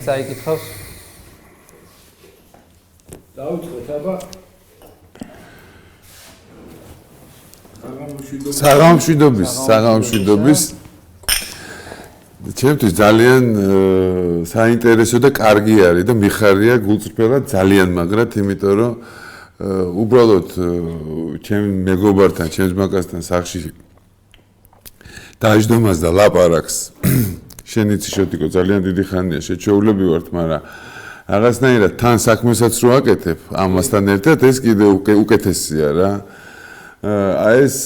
Საიკითხავს დავიწყოთ აბა საღამოშვიდობის ჩემთვის ძალიან საინტერესო და კარგი არის და მიხარია გულწრფელად ძალიან მაგრად იმიტომ რომ უბრალოდ ჩემ მეგობართან ჩემს მაკასთან სახში დაждომას და ლაპარაკს შენიც შოთიკო ძალიან დიდი ხანია შეჩეულები ვართ მაგრამ რაღაცნაირად თან საქმესაც რო აკეთებ ამასთან ერთად ეს კიდე უკეთესია რა აი ეს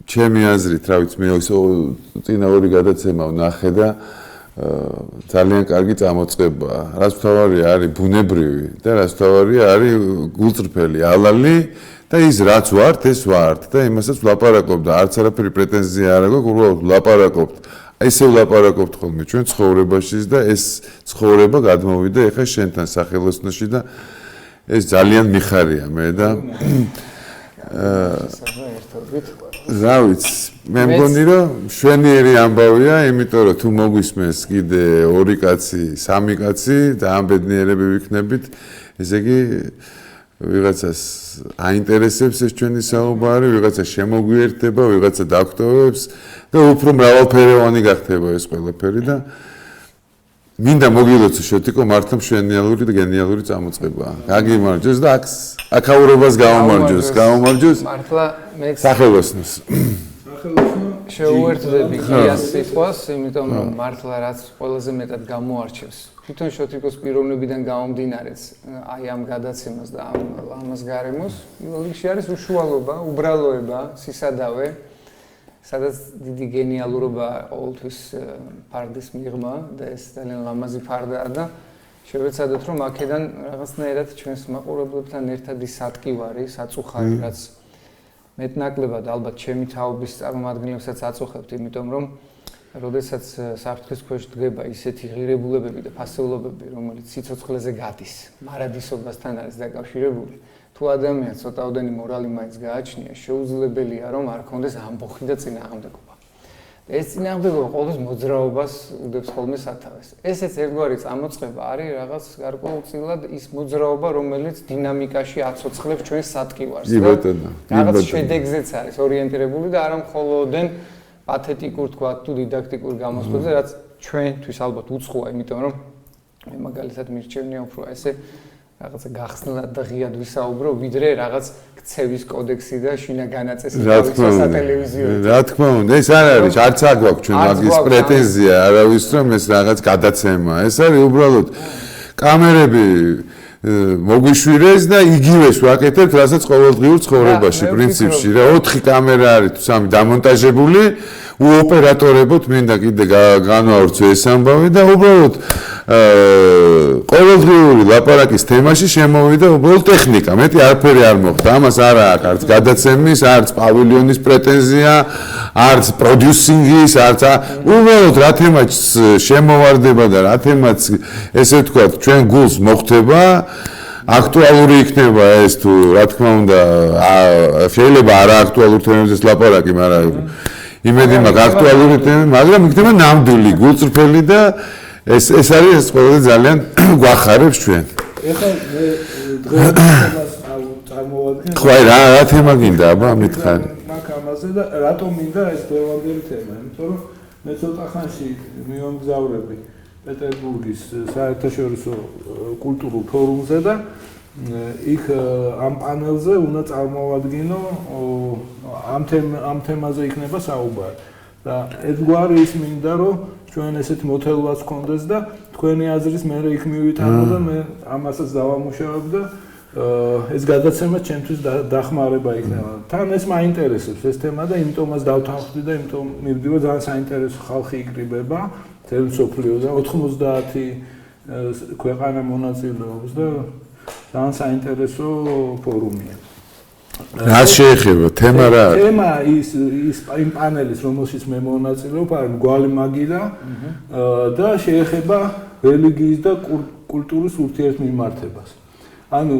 ჩემი აზრით რა ვიცი მე წინა ორი გადაცემა ვნახე და ძალიან კარგი წამოწყებაა რაც თავარია არის ბუნებრივი და რაც თავარია არის გულწრფელი ალალი და ის რაც ვართ ეს ვართ და იმასაც ვლაპარაკობ და არც არაფერი პრეტენზია არ აქვს უბრალოდ ვლაპარაკობთ ესე ვლაპარაკობთ ხოლმე ჩვენ ცხოვრებაშიც და ეს ცხოვრება გადმოვიდა ეხა შენთან სახელოსნოში და ეს ძალიან მიხარია მე და რა ვიცი მე მგონი რომ შვენიერი ამბავია იმიტომ რომ თუ მოგვისმენს კიდე ორი კაცი სამი კაცი და ამ ბედნიერები ვიქნებით ესე იგი ვიღაცას აინტერესებს ეს ჩვენი საუბარი ვიღაცა შემოგვიერთდება ვიღაცა დაგტოვებს და უფრო მრავალფეროვანი გახდება ეს ყველაფერი და მინდა მოგილოცო შოთიკო მართლა მშვენიალური და გენიალური წამოწყებაა გაგიმარჯოს და აქაურობას გაუმარჯოს მართლა მე სახელოსნოს შეუერთდები გიას სიტყვას იმიტომ რომ მართლა რაც ყველაზე მეტად გამოარჩევს თვითონ შოთიკოს პიროვნებიდან გამომდინარეც აი ამ გადაცემას და ამას გარემოს ლოგიკში არის უშუალობა უბრალოება სისადავე სადაც დიდი გენიალურობა ყოველთვის ფარდის მიღმა და ეს ძალიან ლამაზი ფარდაა და შევეცადოთ რომ აქედან რაღაცნაირად ჩვენს მაყურებლებთან ერთად ის სატკივარი, საწუხარი რაც მეტნაკლებად ალბათ ჩემი თაობის წარმომადგენლებსაც აწუხებთ, იმიტომ რომ როდესაც საფრთხის ქვეშ დგება ისეთი ღირებულებები და ფასეულობები, რომელიც სიცოცხლეზე გადის, მარადისობასთან არის დაკავშირებული თუ ადამიანს ცოტაოდენი მორალი მაინც გააჩნია, შეუძლებელია რომ არ ქონდეს ამბოხი და წინააღმდეგობა. ეს წინააღმდეგობა ყოველთვის მოძრაობას უდებს ხოლმე სათავეს. ესეც ერთგვარი წამოწყება არის რაღაც გარკვეულწილად ის მოძრაობა, რომელიც დინამიკაში აცოცხლებს ჩვენს სატკივარს. რაღაც შედეგზეც არის ორიენტირებული და არა მხოლოდენ პათეტიკურ თქვა თუ დიდაქტიკურ გამოსვლებზე, რაც ჩვენთვის ალბათ უცხოა, იმიტომ რომ მე მაგალითად მირჩევნია უფრო ესე რაღაცა გახსნილად და ღიად ვისაუბრო, ვიდრე რაღაც ქცევის კოდექსი და შინაგანაწესი გავიქცა სატელევიზიო. რა თქმა უნდა, ეს არ არის, არც არ გვაქვს ჩვენ მაგის პრეტენზია, არავის რომ ეს რაღაც გადაცემა. ეს არის უბრალოდ კამერები მოგვიშვირეს და იგივეს ვაკეთებთ, რასაც ყოველდღიურ ცხოვრებაში, პრინციპში. რა 4 კამერა არის თუ 3 დამონტაჟებული, უოპერატორებოთ მინდა კიდე განვავრცო ეს ამბავი და უბრალოდ ყოველდღიური ლაპარაკის თემაში შემოვიდა უბრალოდ ტექნიკა. მეტი არაფერი არ მოხდა. ამას არა აქვს არც გადაცემის, არც პავილიონის პრეტენზია, არც პროდიუსინგის, არც უბრალოდ რა თემაც შემოვარდება და რა თემაც ესე ვთქვათ, ჩვენ გულს მოხვდება, აქტუალური იქნება ეს თუ რა თქმა უნდა, შეიძლება არა აქტუალურ თემებზე ლაპარაკი, მაგრამ იმედი მაქვს აქტუალური თემები, მაგრამ იქნება ნამდვილი, გულწრფელი და ეს არის ეს ყველაზე ძალიან გვახარებს ჩვენ. ეხლა მე დღეს წარმოვადგენ. ხო, რა თემა გინდა, აბა, მითხარ. მაგ ამაზე და რატომ მინდა ეს დღევანდელი თემა? იმიტომ რომ მე ცოტა ხანში მივამგზავრები პეტერბურგის საერთაშორისო კულტურულ ფორუმზე და იქ ამ პანელზე უნდა წარმოვადგინო ამ თემაზე იქნება საუბარი. და ერთგვარი ის მინდა რომ ჩვენ ესეთ მოთელვას გქონდეს და თქვენი აზრის მე იქ მივიტანო და მე ამასაც დავამუშავებ და ეს გადაცემა ჩემთვის დახმარება იქნება. თან ეს მაინტერესებს ეს თემა და იმიტომაც დავთანხმდი და იმიტომ მივდივარ ძალიან საინტერესო ხალხი იკრიბება თელ მსოფლიოს და 90 ქვეყანა მონაწილეობს და ძალიან საინტერესო ფორუმია. რა შეეხება თემა რა არის? თემა ის იმ პანელის რომელშიც მე მონაწილეობ არის მგვალი მაგიდა და შეეხება რელიგიის და კულტურის ურთიერთმიმართებას. ანუ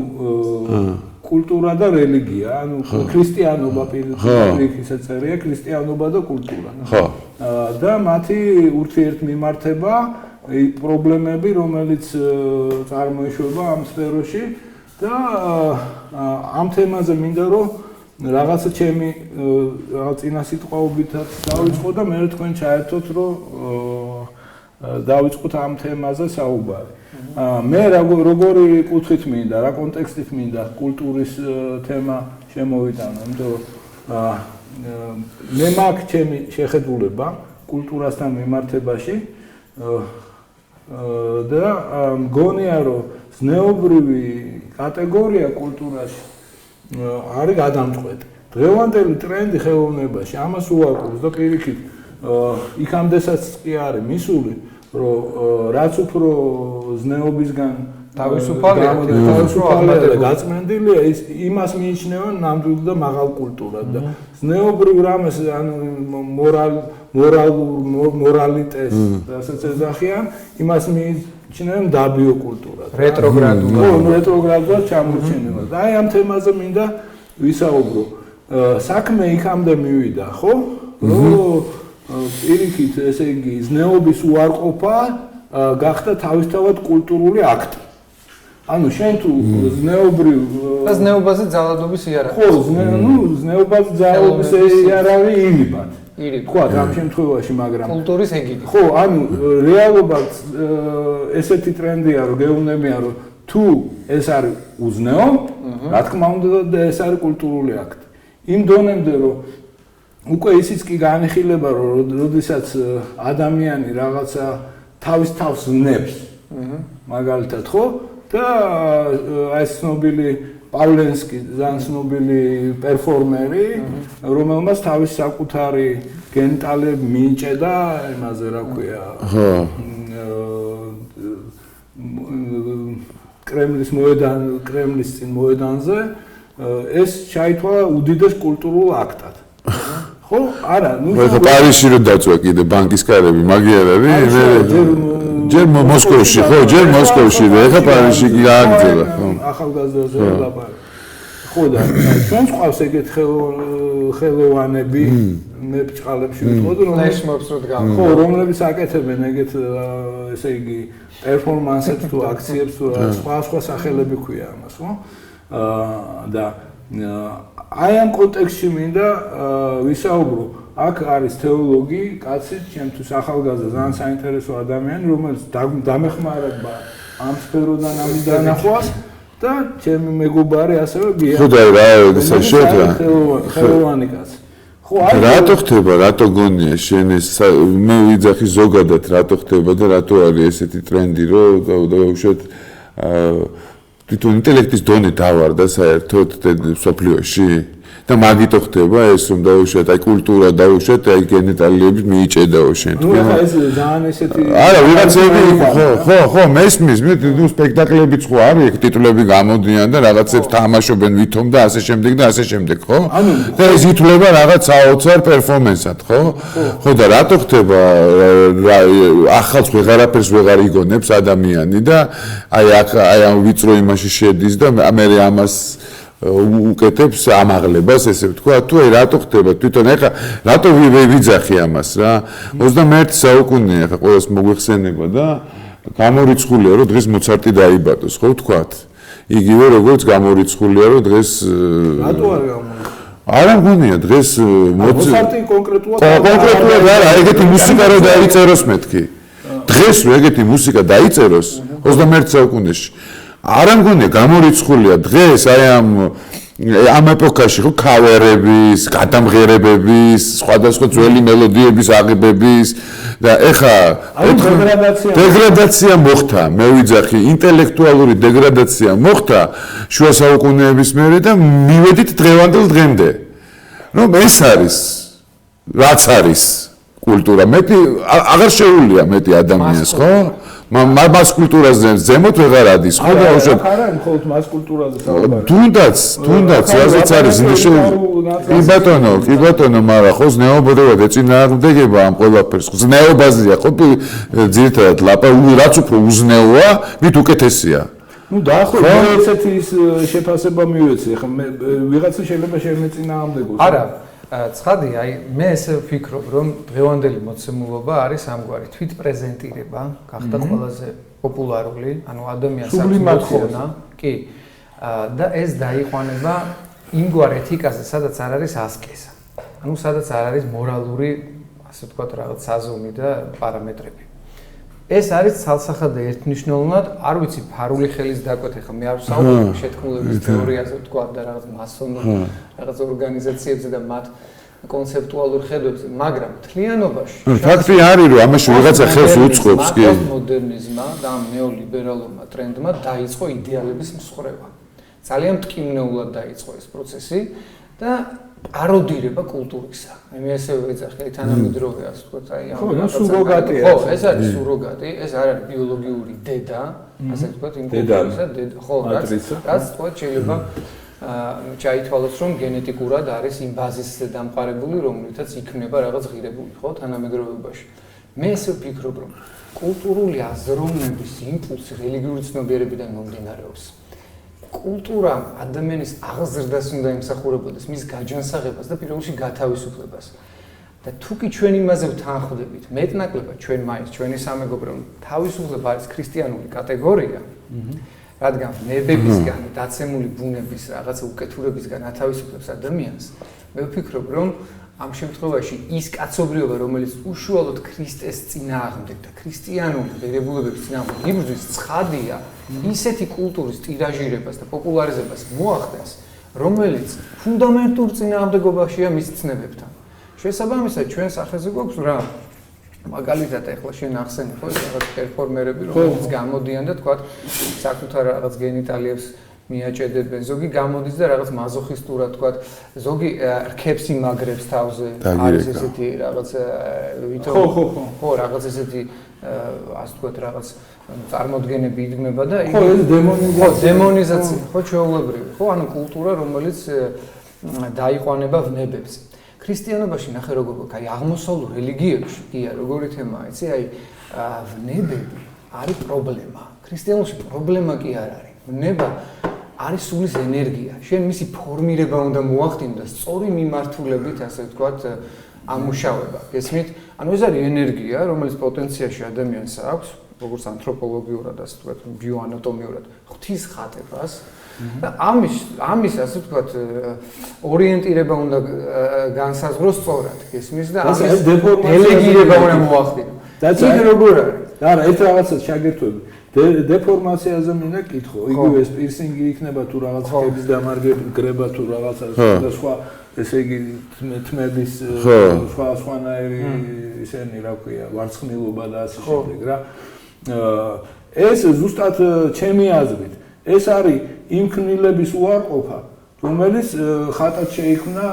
კულტურა და რელიგია, ანუ ქრისტიანობა პირიქით წერია ქრისტიანობა და კულტურა. და მათი ურთიერთმიმართება პრობლემები, რომელიც წარმოიშვება ამ სფეროში და ამ თემაზე მინდა რომ რაღაცა ჩემი წინა სიტყვაობითაც დავიწყო და მე თქვენ ჩაერთოთ რომ დავიწყოთ ამ თემაზე საუბარი. მე როგორი კუთხით მინდა, რა კონტექსტით მინდა კულტურის თემა შემოვიტანო, იმიტომ რომ მე მაქვს ჩემი შეხედულება კულტურასთან მიმართებაში და მგონია რომ ზნეობრივი კატეგორია კულტურაში არის გადამწყვეტი. დღევანდელი ტრენდი ხელოვნებაში ამას უარყოფს და პირიქით იქამდესაც კი არის მისული რომ რაც უფრო ზნეობისგან თავისუფალია და გაწმენდილია ის იმას მიიჩნევენ ნამდვილ და მაღალ კულტურად და ზნეობრივ რამეს ანუ მორალიტეს რასაც ეძახიან იმას მიიჩნევენ დაბიო კულტურად რეტროგრადულად ჩამორჩენება და აი ამ თემაზე მინდა ვისაუბრო საქმე იქამდე მივიდა ხო რომ პირიქით ესე იგი ზნეობის უარყოფა გახდა თავისთავად კულტურული აქტი ანუ შენ თუ ზნეობრივ და ზნეობაზე ძალადობის იარაღი ხო ზნეობაზე ძალადობის იარაღი ირიბად თქვა ამ შემთხვევაში მაგრამ კულტურის ეგიდი ხო ანუ რეალობად ესეთი ტრენდია რომ გეუბნებიან რომ თუ ეს არის უზნეო რა თქმა უნდა ეს არის კულტურული აქტი იმ დონემდე რომ უკვე ისიც კი განიხილება რომ როდესაც ადამიანი რაღაცა თავის თავს ზნებს მაგალითად ხო და ეს ცნობილი პავლენსკი ძალიან ცნობილი პერფორმერი რომელმაც თავის საკუთარი გენიტალები მიიჭედა იმაზე რა ქვია კრემლის წინ მოედანზე ეს ჩაითვალა უდიდეს კულტურულ აქტად ხო არა ნუ ხო პარიზში რო დაწვა კიდე ბანკის კარები მაგიერ არის ჯერ მოსკოვში ხო ჯერ მოსკოვში და ეხა პარიზში კი გააგრძელა ხო ახალგაზრდაზე ლაპარაკი ხო და ჩვენს ყავს ეგეთ ხელოვანები მე ბჭყალებში ვიტყოდი რომ რომლებიც აკეთებენ ეგეთ ესე იგი პერფორმანსებს თუ აქციებს თუ სხვა სახელები ქვია ამას ხო და აი ამ კონტექსტში მინდა ვისაუბრო აქ არის თეოლოგი კაცი ჩემთვის ახალგაზრდა ძალიან საინტერესო ადამიანი რომელიც დამეხმარება ამ სფეროდან ამ დანახვას და ჩემი მეგობარი ასევე გია ხო და რა ეს შოთა ხელოვანი კაცი ხო რატო ხდება რატო გონია შენ ეს მე ვიძახი ზოგადად რატო ხდება და რატო არის ესეთი ტრენდი რომ უშუალოდ თვითონ ინტელექტის დონე დავარდა საერთოდ სოფლიოში და მაგითო ხდება ეს რომ დაუშვათ აი კულტურა დაუშვათ აი გენიტალიები მიიჭედაო შენ თქვენ ნუ ეს ძალიან ესეთი არა ვიღაცები ხო მესმის მე ნუ სპექტაკლებიც ხო არის ეგ ტიტულები გამოდიან და რაღაცებს თამაშობენ ვითომ და ასე შემდეგ და ასე შემდეგ ხო და ეს ითვლება რაღაც საოცარ პერფორმანსად ხო და რატო ხდება ახალს ვეღარაფერს ვეღარ იგონებს ადამიანი და აი ამ ვიწრო იმაში შედის და მე ამას უკეთებს ამაღლებას ესე ვთქვა თუ აი რატო ხდება თვითონ ეხა რატო ვიძახი ამას რა 21 საუკუნეა ეხა ყველას მოგვეხსენება და გამორიცხულია რომ დღეს მოცარტი დაიბადოს ხო ვთქვათ იგივე როგორც გამორიცხულია რომ დღეს რატო არ გამორიცხულია არა მგონია დღეს მოცარტი კონკრეტულად არა ეგეთი მუსიკა რო დაიწეროს მეთქი დღეს რო ეგეთი მუსიკა დაიწეროს 21 საუკუნეში არა მგონია გამორიცხულია დღეს აი ამ ეპოქაში ხო ქავერების, გადამღერებების, სხვადასხვა ძველი მელოდიების აღებების და ეხა დეგრადაცია მოხდა, მე ვიძახი, ინტელექტუალური დეგრადაცია მოხდა შუა საუკუნეების მერე და მივედით დღევანდელ დღემდე. რომ ეს არის რაც არის კულტურა, მეტი აღარ შეუულია მეტი ადამიანს, ხო? მას კულტურაზე ზემოთ ვეღარ ადის, ხო და უშუალოდ არა, მხოლოდ მას კულტურაზე საუბარი. თუნდაც, რაზეც არის კი ბატონო, მაგრამ ხო ზნეობრივად ეწინააღმდეგება ამ ყველაფერს. ზნეობაზეა, ხო ძირითადად რაც უფრო უზნეოა, მით უკეთესია. ნუ დაახლოებით ესეთი შეფასება მივეცი, ხა ვიღაცა შეიძლება შემეწინააღმდეგოს. არა, ცხადია, მე ესე ვფიქრობ, რომ დღევანდელი მოცემულობა არის ამგვარი თვით პრეზენტირება, გახდა ყველაზე პოპულარული, ანუ ადამიანს აქვს მოთხოვნა, კი. და ეს დაიყვანება იმგვარ ეთიკაზე, სადაც არ არის ასკეზა. ანუ სადაც არ არის მორალური, ასე ვთქვათ, რაღაც საზომი და პარამეტრები. ეს არის ცალსახად და ერთმნიშვნელოვნად, არ ვიცი, ფარული ხელის დაკვეთ, ახლა მე არ ვსაუბრობ შეთქმულების თეორიაზე, ვთქვათ და რაღაც მასონურ რაღაც ორგანიზაციებზე და მათ კონცეპტუალურ ხედვებზე, მაგრამ თლიანობაში ფაქტი არის, რომ ამაში ვიღაცა ხელს უწყობს, კი. მოდერნიზმმა და ნეოლიბერალურმა ტრენდმა დაიწყო იდეალების მსხვერპლობა. ძალიან მტკივნეულად დაიწყო ეს პროცესი და პაროდირება კულტურისა. მე ესე ვეძახი, თანამედროვე ასე ვთქვათ, ხო, ეს არის სუროგატი, ეს არ არის ბიოლოგიური დედა, ასე ვთქვათ, იმ კულტურისა დედა, ხო, რაც თქვათ შეიძლება ჩაითვალოს, რომ გენეტიკურად არის იმ ბაზისზე დამყარებული, რომლითაც იქმნება რაღაც ღირებული, ხო, თანამედროვეობაში. მე ესე ვფიქრობ, რომ კულტურული აზროვნების იმპულსი რელიგიური ცნობიერებიდან მომდინარეობს. კულტურა ადამიანის აღზრდას უნდა ემსახურებოდეს, მის გაჯანსაღებას და პირველ რიგში გათავისუფლებას. და თუ კი ჩვენ იმაზე ვთანხმდებით, მეტნაკლებად ჩვენ მაინც ჩვენი სამეგობრო თავისუფლება არის ქრისტიანული კატეგორია, რადგან ნებებისგან, დაცემული ბუნების რაღაცა უკეთურებისგან ათავისუფლებს ადამიანს, მე ვფიქრობ, რომ ამ შემთხვევაში ის კაცობრიობა, რომელიც უშუალოდ ქრისტეს წინააღმდეგ და ქრისტიანული ღირებულებების წინააღმდეგ იბრძვის, ცხადია, ისეთი კულტურის ტირაჟირებას და პოპულარიზებას მოახდენს, რომელიც ფუნდამენტურ წინააღმდეგობაშია მის ცნებებთან. შესაბამისად, ჩვენ სახეზე გვაქვს რა, მაგალითად, ეხლა შენ ახსენე ხო ეს რაღაც პერფორმერები, რომლებიც გამოდიან და თქვათ საკუთარ რაღაც გენიტალიებს მიაჭედებენ, ზოგი გამოდის და რაღაც მაზოხისტურად თქვათ, ზოგი რქებს იმაგრებს თავზე, არის ესეთი რაღაც ვითომ ხო, რაღაც ესეთი ასე ვთქვათ, რაღაც წარმოდგენები იდგმება და ხო, ეს დემონიზაცია, ხო, ჩვეულებრივი, ხო, ანუ კულტურა, რომელიც დაიყვანება ვნებებს. ქრისტიანობაში ნახე როგორ აი აღმოსავლურ რელიგიებში, კი, როგორი თემაა, იცი, აი ვნებები არის პრობლემა. ქრისტიანულში პრობლემა კი არ არის. ვნება არის სულის ენერგია. შენ მისი ფორმირება უნდა მოახდინო და სწორი მიმართულებით, ასე ვთქვათ, ამუშავება. გესმით? ანუ ეს არის ენერგია, რომელიც პოტენციაში ადამიანს აქვს, როგორც ანთროპოლოგიურად, ასე ვთქვათ, ბიოანატომიურად, ღვთის ხატებას. და ამის ასე ვთქვათ, ორიენტირება უნდა განსაზღვროს სწორად, გესმის და ამის დელეგირება უნდა მოახდინო. იქ როგორ არის? არა, ერთ რაღაცას შეგერთვები. დეფორმაციაზე მინდა კითხო, იგივე ეს პირსინგი იქნება თუ რაღაც ხების დამარგება თუ რაღაცა და სხვა, ესე იგი თმების სხვანაირი ისენი რა ქვია, ვარცხნილობა და ასე შემდეგ რა. ეს ზუსტად ჩემი აზრით, ეს არის იმ ქნილების უარყოფა, რომელიც ხატად შეიქმნა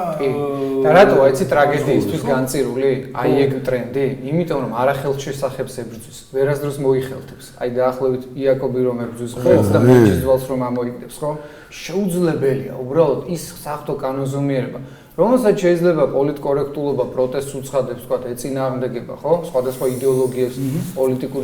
და რატო აიცი ტრაგედიისთვის განწირული აი ეგ ტრენდი? იმიტომ რომ არახელშესახებს ებრძვის, ვერასდროს მოიხელთებს. აი დაახლოებით იაკობი რომ ებრძვის ხელს და მეჩიზვალს რომ ამოიგდებს, ხო? შეუძლებელია უბრალოდ ის სახთო კანონზომიერება, რომელსაც შეიძლება პოლიტკორექტულობა პროტესტს უცხადებს, თქვა ეწინააღმდეგება, ხო? სხვადასხვა იდეოლოგიებს, პოლიტიკურ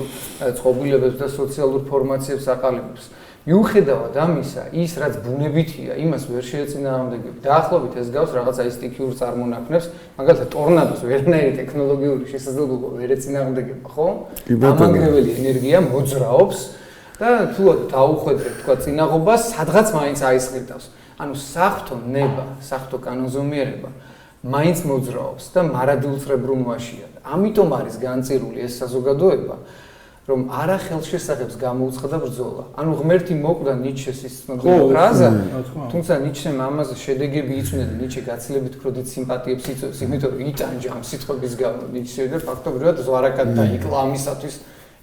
წყობილებებს და სოციალურ ფორმაციებს აყალიბებს. მიუხედავად ამისა, ის რაც ბუნებითია, იმას ვერ შეეწინააღმდეგება. დაახლოებით ეს გავს რაღაცა ის სტიქიურ წარმონაქმნებს, მაგალითად ტორნადოს ვერნაირი ტექნოლოგიური შესაძლებლობა ვერ ეწინააღმდეგება, ხო? ამანგრეველი ენერგია მოძრაობს და თუ დაუხვედრებთ, თქვა წინაღობას, სადღაც მაინც აისხლიტავს. ანუ სახთო ნება, სახთო კანონზომიერება მაინც მოძრაობს და მარადიულწრებრუნვაშია. ამიტომ არის განწირული ეს საზოგადოება, რომ არახელშესახებს გამოუცხადა ბრძოლა. ანუ ღმერთი მოკვდა ნიჩეს ის ცნობილი ფრაზა, თუმცა ნიჩემ ამაზე შედეგები იწვია და ნიჩე გაცილებით უფრო დიდ სიმპათიებს იწვევს, იმიტომ რომ იტანჯა ამ სიტყვების გამო ნიჩე და ფაქტობრივად ზვარაკად დაიკლა ამისათვის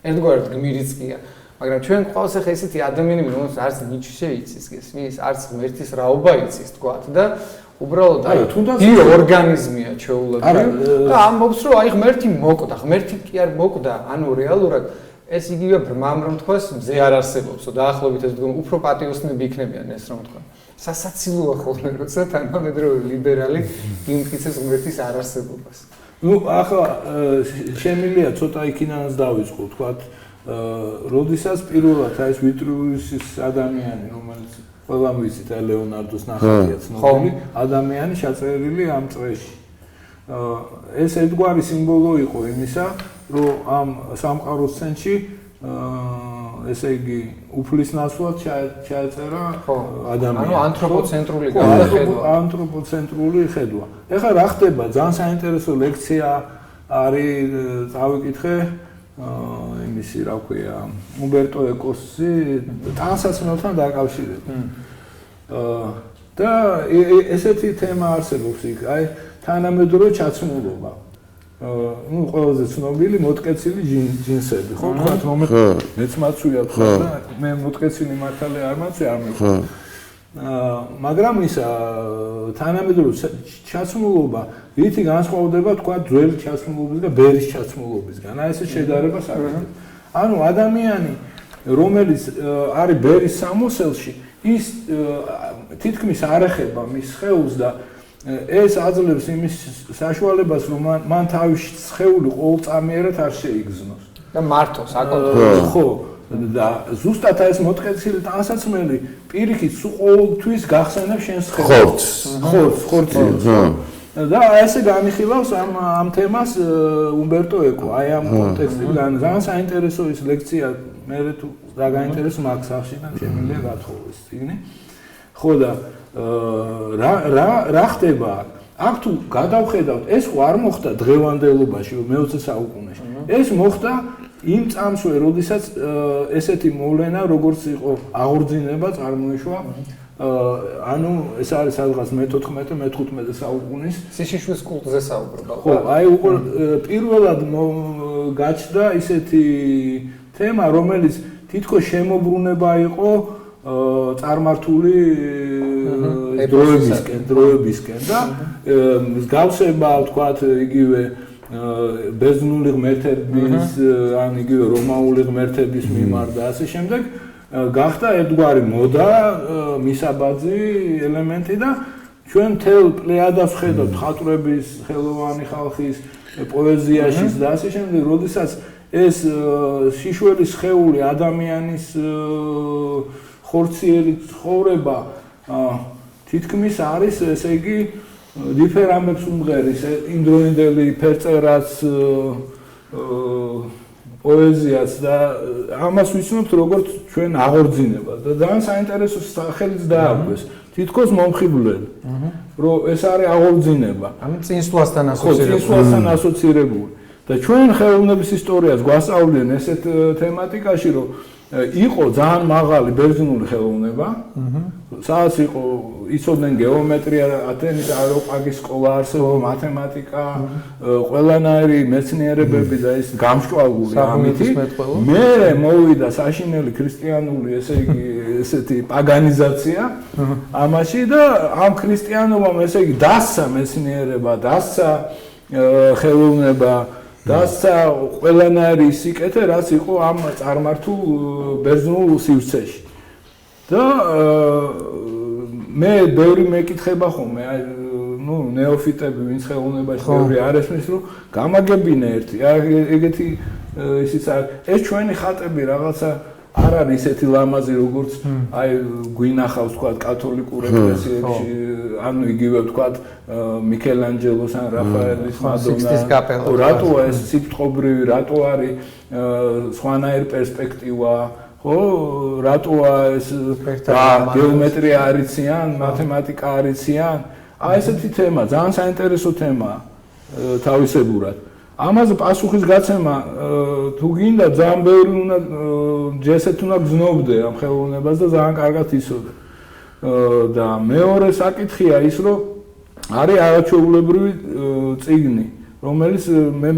ერთგვარად გმირიცკია. მაგრამ ჩვენ გვყავს ახლა ესეთი ადამიანები, რომელსაც არც ნიჩე იცის, გესმის, არც ღმერთის რაობა იცის, თქვათ და უბრალოდ აი ბიოორგანიზმია ჩვეულებრივ და ამბობს რომ აი ღმერთი მოკვდა, ღმერთი კი არ მოკვდა, ანუ რეალურად ეს იგივე ბრმამ რომ თქვას მზე არ არსებობსო დაახლოებით ეს ვდგომ უფრო პატიოსნები იქნებიან ეს რომ თქვა სასაცილოა ხოლმე როცა თანამედროვე ლიბერალი იმტკიცებს ღმერთის არარსებობას. ნუ ახლა შემილია ცოტა იქინანაც დავიწყო თქვა როდესაც პირველად აი ეს ვიტრუვისის ადამიანი რომელიც ყველამ ვიცით ლეონარდოს ნახატია ცნობილი ადამიანი ჩაწერილი ამ წრეში. ეს ერთგვარი სიმბოლო იყო იმისა, რომ ამ სამყაროს ცენტრში ესე იგი უფლის ნაცვლად ჩაეწერა ადამიანი. ანუ ანთროპოცენტრული ანთროპოცენტრული ხედვა. ეხლა რა ხდება? ძალიან საინტერესო ლექცია არის, წავიკითხე იმისი, რა ქვია, უმბერტო ეკოსი ტანსაცმელთან დაკავშირებით. და ესეთი თემა არსებობს იქ, აი თანამედროვე ჩაცმულობა. ну ყველაზე ცნობილი მოტკეცილი ჯინსები, ხო, თქვათ რომ მეც მაცვია თქვა და მე მოტკეცილი მართალი არ მაცვია, არ მეკვა. მაგრამ ისა თანამედროვე ჩაცმულობა რითი განსხვავდება თქვა ძველი ჩაცმულობის და ბერის ჩაცმულობისგან. აი ეს შედარება საკითხია. ანუ ადამიანი რომელიც არის ბერის სამოსელში, ის თითქმის არ ეხება მის სხეულს და ეს აძლევს იმის საშუალებას, რომ მან თავისი სხეული ყოველწამიერად არ შეიგზნოს და მართოს აკონტროლოს. ხო, და ზუსტად ეს მოტკეცილი ტანსაცმელი პირიქით სულ ყოველთვის გახსენებს შენ სხეულს. ხორცს. და ესე განიხილავს ამ თემას უმბერტო ეკო. აი ამ კონტექსტიდან ძალიან საინტერესო ის ლექცია, მე თუ დაგაინტერესო მაგ სახშიდან შემიძლია გათხოვოს წიგნი. ხო და რა ხდება? აქ თუ გადავხედავთ, ეს ხო არ მოხდა დღევანდელობაში, მე-20 საუკუნეში. ეს მოხდა იმ წამსვე, როდესაც ესეთი მოვლენა, როგორც იყო აღორძინება წარმოიშვა, ანუ ეს არის სადღაც მე-14-მე-15 საუკუნის სიშიშვის კულტზე საუბრობა. ხო, აი უკვე პირველად გაჩნდა ისეთი თემა, რომელიც თითქოს შემოbrunება იყო წარმართული დროებისკენ და მსგავსება, ვთქვათ, იგივე ბერძნული ღმერთების, ან იგივე რომაული ღმერთების მიმართ და ასე შემდეგ გახდა ერთგვარი მოდა, მისაბაძი ელემენტი და ჩვენ მთელ პლეადას ვხედავთ მხატვრების, ხელოვანი ხალხის, პოეზიაში და ასე შემდეგ, როდესაც ეს შიშველი სხეული ადამიანის ხორციელი ცხოვრება თითქმის არის, ესე იგი, დიფერამებს უმღერის იმდროინდელი ფერწერაც, პოეზიაც და ამას ვიცნობთ როგორც ჩვენ აღორძინებას და ძალიან საინტერესო სახელიც დააგვეს. თითქოს მომხიბვლელი, რომ ეს არის აღორძინება. ანუ წინსვლასთან ასოცირებული. და ჩვენ ხელოვნების ისტორიას გვასწავლიან ესეთ თემატიკაში, რომ იყო ძალიან მაღალი ბერძნული ხელოვნება, სადაც იყო იცოდნენ გეომეტრია, ათენის აროპაგის სკოლა არსებობდა, მათემატიკა, ყველანაირი მეცნიერებები და ის გამშვალული ამითი. მერე მოვიდა საშინელი ქრისტიანული, ესე იგი, ესეთი პაგანიზაცია ამაში და ამ ქრისტიანობამ, ესე იგი, დასცა მეცნიერება, დასცა ხელოვნება, დასცა ყველანაირი სიკეთე, რაც იყო ამ წარმართულ ბერძნულ სივრცეში. და მე ბევრი მეკითხება ხოლმე, აი, ნუ ნეოფიტები, ვინც ხელოვნებაში ბევრი არ ესმის, რომ გამაგებინე ერთი, ეგეთი ისიც არის. ეს ჩვენი ხატები რაღაცა არ არის ისეთი ლამაზი, როგორც აი გვინახავს, თქვათ, კათოლიკურ ეკლესიებში, ანუ იგივე, თქვათ, მიქელანჯელოს ან რაფაელის მადონა. რატოა ეს სიტყვობრივი, რატო არის სხვანაირ პერსპექტივა, ხო, რატოა ეს გეომეტრია არიციან, მათემატიკა არიციან. აი ესეთი თემა, ძალიან საინტერესო თემაა თავისებურად. ამაზე პასუხის გაცემა თუ გინდა ძალიან ბევრი უნდა ჯესეთ უნდა გზნობდე ამ ხელოვნებას და ძალიან კარგად იცოდე. და მეორე საკითხია ის, რომ არის არაჩვეულებრივი წიგნი, რომელიც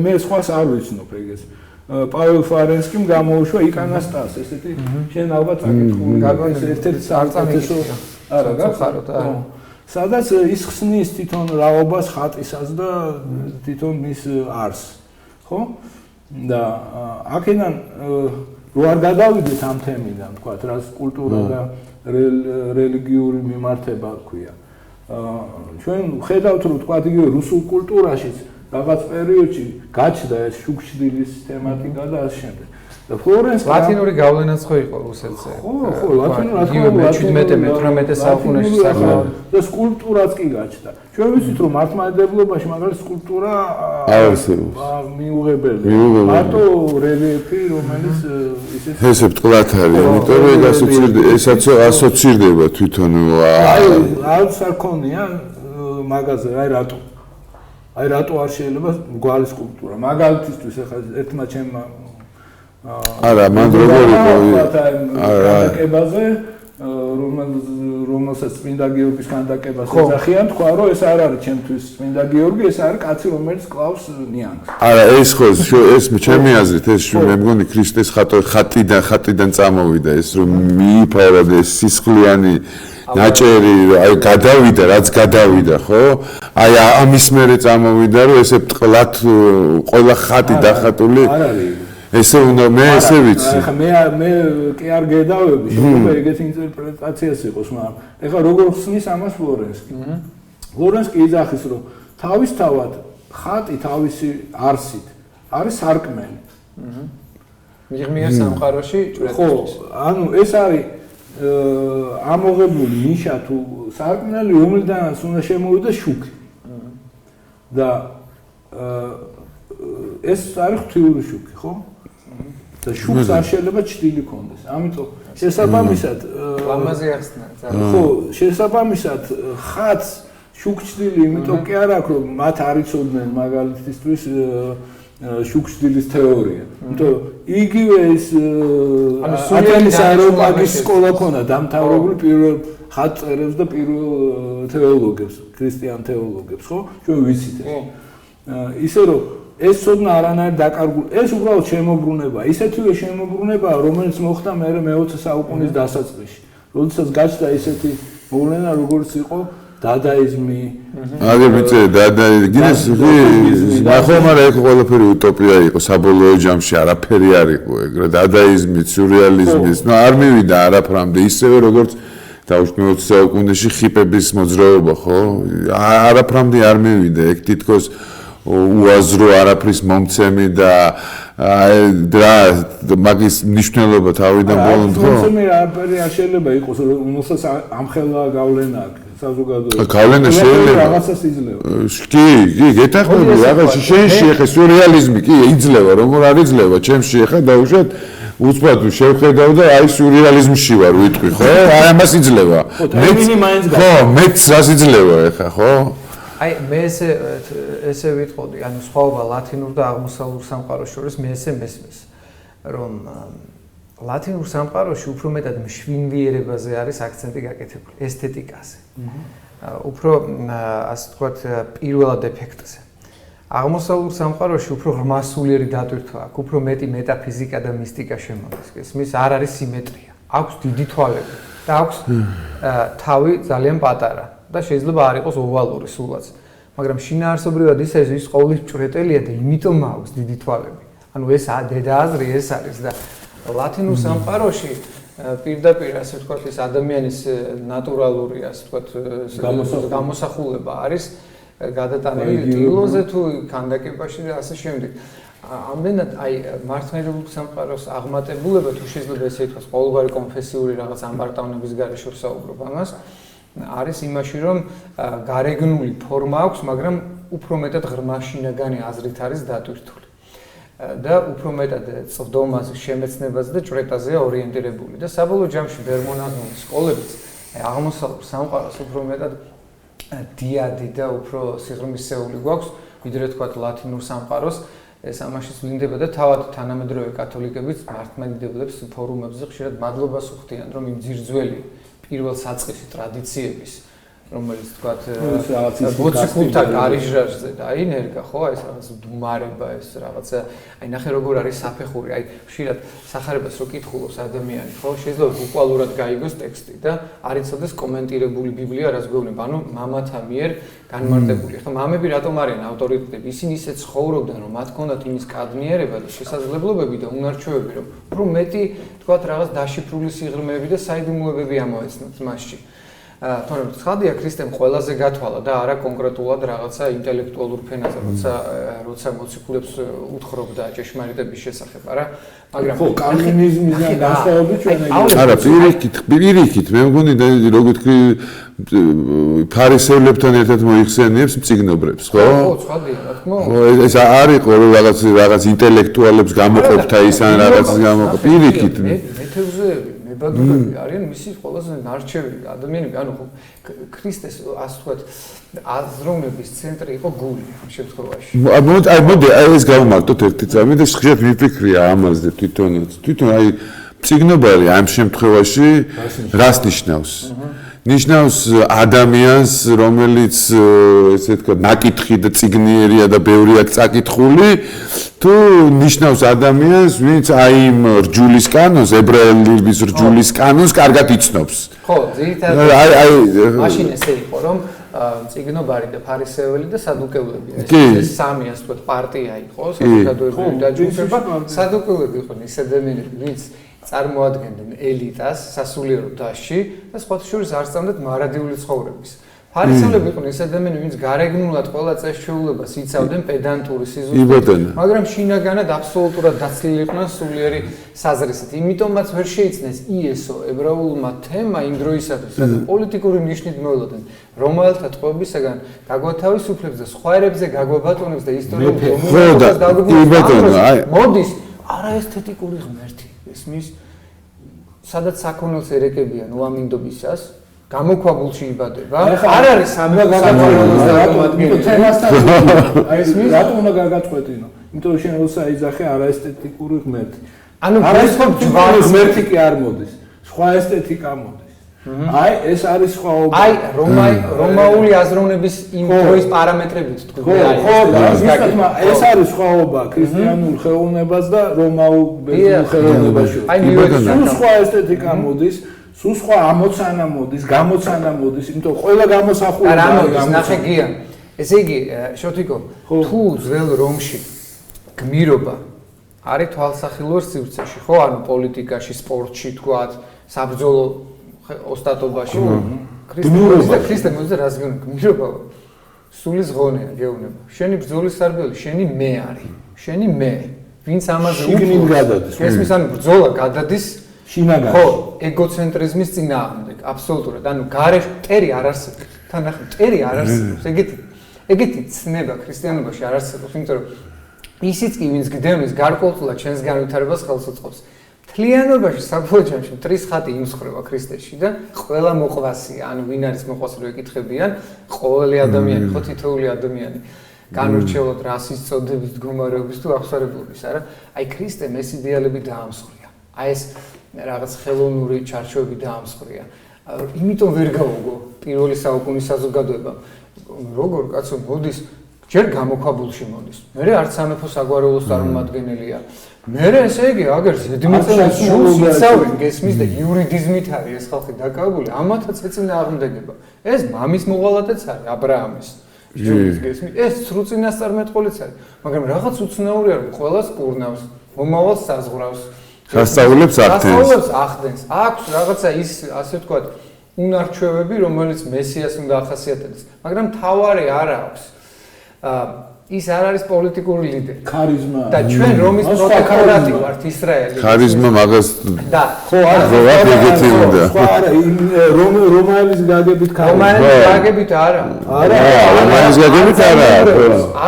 მე სხვას არ ვიცნობ ეგეც. პაველ ფარენსკიმ გამოუშვა იკანასტას, ესეთი შენ ალბათ აკითხული, გაგონს ერთ-ერთი საერთაშორისო არა გახაროთ, არა. სადაც ის ხსნის თვითონ რაობას ხატისას და თვითონ მის არს, ხო? და აქედან რო არ გადავიდეთ ამ თემიდან, თქვათ, რაც კულტურა და რელიგიური მიმართება ქვია. ჩვენ ხედავთ, რომ თქვათ, იგივე რუსულ კულტურაშიც რაღაც პერიოდში გაჩნდა ეს შუქშდილის თემატიკა და ასე შემდეგ. და ფლორენსკი ლათინური გავლენაც ხო იყო რუსეთზე. ხო, ლათინური 17-18 საუკუნეში საქმე. და სკულპტურაც კი გაჩნდა. ჩვენ ვიცით რომ მართლმადიდებლობაში მაგალითად სკულპტურა მიუღებელია. მარტო რელიეფი, რომელიც ესე ტყლათ არის, იმიტომ რომ ესაც ასოცირდება თვითონ არც არ ქონია მაგაზე, აი რატო არ შეიძლება გვარი სკულპტურა. მაგალითისთვის ახლა ერთმა ჩემმა არა, მან როგორ იყო ქანდაკებაზე, რომელსაც წმინდა გიორგის ქანდაკებას ეძახიან, თქვა რომ ეს არ არის ჩემთვის წმინდა გიორგი, ეს არის კაცი, რომელიც კლავს ნიანგს. არა, ეს ხო, ეს ჩემი აზრით, ეს მე მგონი ქრისტეს ხატიდან წამოვიდა ეს რომ მიიფარა ეს სისხლიანი ნაჭერი, აი გადავიდა, რაც გადავიდა, ხო? აი ამის მერე წამოვიდა, რომ ესე ტყლათ ყველა ხატი დახატული. არ არის ესე უნდა მე ესე ვიცი. ეხლა მე კი არ გედავები, შეიძლება ეგეთი ინტერპრეტაციაც იყოს, მაგრამ ეხლა როგორ ხსნის ამას ფლორენსკი? ფლორენსკი იძახის, რომ თავისთავად ხატი თავისი არსით არის სარკმელი. მიღმიერ სამყაროში ჭვრეტისთვის. ხო, ანუ ეს არის ამოღებული ნიშა თუ სარკმელი, რომლიდანაც უნდა შემოვიდეს შუქი. და ეს არის ღვთიური შუქი, ხო? და შუქს არ შეიძლება ჭრილი კონდეს. ამიტომ შესაბამისად ლამაზი ახსნა. ხო, შესაბამისად ხატს შუქჭრილი, იმიტომ კი არ აქვს, რომ მათ არ იცოდნენ მაგალითისთვის შუქჭრილის თეორია. იმიტომ იგივე ეს ათენის აეროპაგის სკოლა ქონდა დამთავრებული პირველ ხატწერებს და პირველ თეოლოგებს, ქრისტიან თეოლოგებს, ხო? ჩვენ ვიცით ეს. ისე რომ ეს ცოდნა არანაირ დაკარგული, ეს უბრალოდ შემოbrunება, ისეთივე შემოbrunება, რომელიც მოხდა მე-20 საუკუნის დასაწყისში. როდესაც გაჩნდა ისეთი მოვლენა, როგორც იყო დადაიზმი. აგერ ვიცი, დადაიზმი, ნახო, მაგრამ ეს ყველაფერი утоპია იყო, საბოლოო ჯამში არაფერი არ იყო ეგრე, დადაიზმი, სიურეალიზმის, ნუ არ მივიდა არაფრამდე, ისევე როგორც დაუშვით მე-20 საუკუნეში ხიპების მოძრაობა, ხო? არაფრამდე არ მივიდა, ეგ თითქოს უაზრო არაფრის მომცემი და მაგის მნიშვნელობა თავიდან ბოლომდე ხო? მომცემი არაფერი არ შეიძლება იყოს, რომელსაც ამხელა გავლენა აქვს საზოგადოებაში. გავლენა შეიძლება რაღაცას იძლევა. კი, გეთახმები, რაღაც შენში ახლა სიურეალიზმი კი იძლევა, როგორ არ იძლევა, ჩემში ახლა დაუშვათ უცბად შევხედავ და აი სიურეალიზმში ვარ ვიტყვი, ხო? აი ამას იძლევა. ხო, მეც რას იძლევა ახლა, ხო? აი მე ესე ვიტყოდი, ანუ სხვაობა ლათინურ და აღმოსავლურ სამყაროს შორის მე ესე მესმის, რომ ლათინურ სამყაროში უფრო მეტად მშვინვიერებაზე არის აქცენტი გაკეთებული, ესთეტიკაზე. უფრო ასე ვთქვათ, პირველად ეფექტზე. აღმოსავლურ სამყაროში უფრო ღრმასულიერი დატვირთვა აქვს, უფრო მეტი მეტაფიზიკა და მისტიკა შემოდის. ესმის არ არის სიმეტრია. აქვს დიდი თვალები და აქვს თავი ძალიან პატარა. და შეიძლება არ იყოს ოვალური სულაც. მაგრამ შინაარსობრივად ის ყოვლის ჭვრეტელია და იმიტომ აქვს დიდი თვალები. ანუ ეს დედააზრი ეს არის და ლათინურ სამყაროში პირდაპირ ასე ვთქვათ ეს ადამიანის ნატურალური ასე ვთქვათ გამოსახულება არის გადატანილი ტილოზე თუ ქანდაკებაში და ასე შემდეგ. ამდენად აი მართლმადიდებლურ სამყაროს აღმატებულება თუ შეიძლება ესე ითქვას ყოველგვარი კონფესიური რაღაც ამბარტავნების გარეშე ვსაუბრობ ამას არის იმაში, რომ გარეგნული ფორმა აქვს, მაგრამ უფრო მეტად ღრმაშინაგანი აზრით არის დატვირთული. და უფრო მეტად წვდომაზე, შემეცნებაზე და ჭვრეტაზეა ორიენტირებული. და საბოლოო ჯამში ბერმონაზმის სკოლებიც აღმოსავლურ სამყაროს უფრო მეტად დიადი და უფრო სიღრმისეული გვაქვს, ვიდრე თქვათ ლათინურ სამყაროს. ეს ამაში ვლინდება და თავად თანამედროვე კათოლიკებიც მართლმადიდებლებს ფორუმებზე ხშირად მადლობას უხდიან, რომ იმ ძირძველი პირველ საწყისი ტრადიციების, რომელიც თქვათ ბოციკულთა გარიჟრაჟზე და აი ნერგა ხო, ეს რაღაც დუმარება, ეს რაღაცა, აი ნახე როგორ არის საფეხური, აი ხშირად სახარებას რო კითხულობს ადამიანი, ხო, შეიძლება ბუკვალურად გაიგოს ტექსტი და არ იცოდეს კომენტირებული ბიბლია, რაც გვეუბნება, ანუ მამათა მიერ განმარტებული. ხო, მამები რატომ არიან ავტორიტეტები? ისინი ისე ცხოვრობდნენ, რომ მათ ჰქონდათ იმის კადნიერება და შესაძლებლობები და უნარჩვევები, რომ უფრო მეტი თქვათ რაღაც დაშიფრული სიღრმეები და საიდუმლოებები ამოეცნათ მასში. თორემ ცხადია ქრისტემ ყველაზე გათვალა და არა კონკრეტულად რაღაცა ინტელექტუალურ ფენაზე, როცა მოციქულებს უთხრობდა ჭეშმარიტების შესახებ, არა? მაგრამ ხო, კალვინიზმიდან განსხვავებით ჩვენ არა, პირიქით, მე მგონი როგორ თქვი ფარისევლებთან ერთად მოიხსენიებს მწიგნობრებს, ხო? ხო, ცხადია, რა თქმა უნდა. ხო, ეს არ იყო რომ რაღაც ინტელექტუალებს გამოყოფთა ის ან რაღაც გამოყოფ. პირიქით. მეთევზეები, მებადურები არიან მისი ყველაზე ნარჩევი ადამიანები, ანუ ქრისტეს ასე ვთქვათ, აზროვნების ცენტრი იყო გული ამ შემთხვევაში. მოდი, ეს გავმართოთ ერთი წამი და ხშირად მიფიქრია ამაზე თვითონაც. თვითონ აი მწიგნობარი ამ შემთხვევაში რას ნიშნავს? ნიშნავს ადამიანს, რომელიც ესე ვთქვათ, ნაკითხი და წიგნიერია და ბევრი აქვს წაკითხული, თუ ნიშნავს ადამიანს, ვინც აი იმ რჯულის კანონს, ებრაელების რჯულის კანონს კარგად იცნობს. ხო, ძირითადად მაშინ ესე იყო, რომ წიგნობარი და ფარისეველი და სადუკევლები ეს სამი ასე ვთქვათ პარტია იყო, საზოგადოებრივი დაჯგუფება, სადუკევლები იყვნენ ის ადამიანები, ვინც წარმოადგენდნენ ელიტას სასულიერო დასში და სხვა შორის არ სწამდათ მარადიული ცხოვრების. ფარისევლები იყვნენ ის ადამიანები, ვინც გარეგნულად ყველა წესჩვეულებას იცავდნენ პედანტური სიზუსტით, მაგრამ შინაგანად აბსოლუტურად დაცლილი იყვნენ სულიერი საზრისით. იმიტომაც ვერ შეიცნეს იესო ებრაულმა თემა იმ დროისათვის, რადგან პოლიტიკური ნიშნით მოელოდნენ რომაელთა ტყვეობისაგან გაგვათავისუფლებს და სხვა ერებზე გაგვაბატონებს და ისტორიულ რომაელობას დაგვიგებს. მოდის არაესთეტიკური ღმერთი. ესმის სადაც საქონელს ერეკებიან უამინდობისას გამოქვაბულში იბადება არ არის სამმა გაგაწყვეტინოს ესმის რატომ უნდა გაგაწყვეტინო იმიტომ რომ შენ როცა იძახე არაესთეტიკური ღმერთი ანუ არაესთეტიკური ღმერთი კი არ მოდის სხვა ესთეტიკა მოდის აი ეს არის სხვაობა აი რომაული აზროვნების იმ დროის პარამეტრებით თქვი ეს არის სხვაობა ქრისტიანულ ხელოვნებას და რომაულ ხელოვნებას სულ სხვა ესთეტიკა მოდის სულ სხვა ამოცანა მოდის გამოცანა მოდის იმიტომ ყველა გამოსახულება არის ნახე გია ესე იგი შოთიკო თუ ძველ რომში გმირობა არის თვალსახილველ სივრცეში ხო ანუ პოლიტიკაში სპორტში თქვათ საბრძოლო ოსტატობაში ქრისტე მოძე რას გმირობა სული ზღონეა გეუბნება შენი ბრძოლის სარბელი შენი მე არის შენი მე ვინც ამაზე შიგნით გადადის ესმის ანუ ბრძოლა გადადის შინაგანში ხო ეგოცენტრიზმის წინააღმდეგ აბსოლუტურად ანუ გარე მტერი არ არსებობს თან ახლა მტერი არ არსებობს ეგეთი ცნება ქრისტიანობაში არ არსებობს იმიტომ რომ ისიც კი ვინც გდევნის გარკვეულწილად ჩვენს განვითარებას ხელს უწყობს თლიანობაში საბოლოო ჯამში მტრის ხატი იმსხრება ქრისტეში და ყველა მოყვასია ანუ ვინ არის მოყვასი რო ეკითხებიან ყოველი ადამიანი ხო თითოეული ადამიანი განურჩევლად რასის წოდების მდგომარეობის თუ აღსარებლობის არა აი ქრისტემ ეს იდეალები დაამსხვრია აი ეს რაღაც ხელოვნური ჩარჩოები დაამსხვრია იმიტომ ვერ გავუგო პირველი საუკუნის საზოგადოება როგორ კაცო მოდის ჯერ გამოქვაბულში მოდის მე არც სამეფო საგვარეულოს წარმომადგენელია მე ესე იგი აგერ ზედმიწევის შულს იცავენ გესმის და იურიდიზმით არის ეს ხალხი დაკავებული ამათაც ეწინააღმდეგება ეს მამის მოღალატეც არის აბრაამის შულის გესმის ეს სრულწინასწარმეტყველიც არის მაგრამ რაღაც უცნაური არის ყველას კურნავს მომავალს საზღვრავს სასწაულებს ახდენს აქვს რაღაცა ის ასე ვთქვათ უნარჩვევები რომელიც მესიას უნდა ახასიათებდეს მაგრამ თავარი არ აქვს ის არ არის პოლიტიკური ლიდერი. ქარიზმა. და ჩვენ რომის პროტექტორატი ვართ ისრაელი. ქარიზმა მაგას და ხო არა ეგეთი უნდა. ხო არა რომაელის გაგებით ქარიზმა. რომაელის გაგებით არა. არა რომაელის გაგებით არა.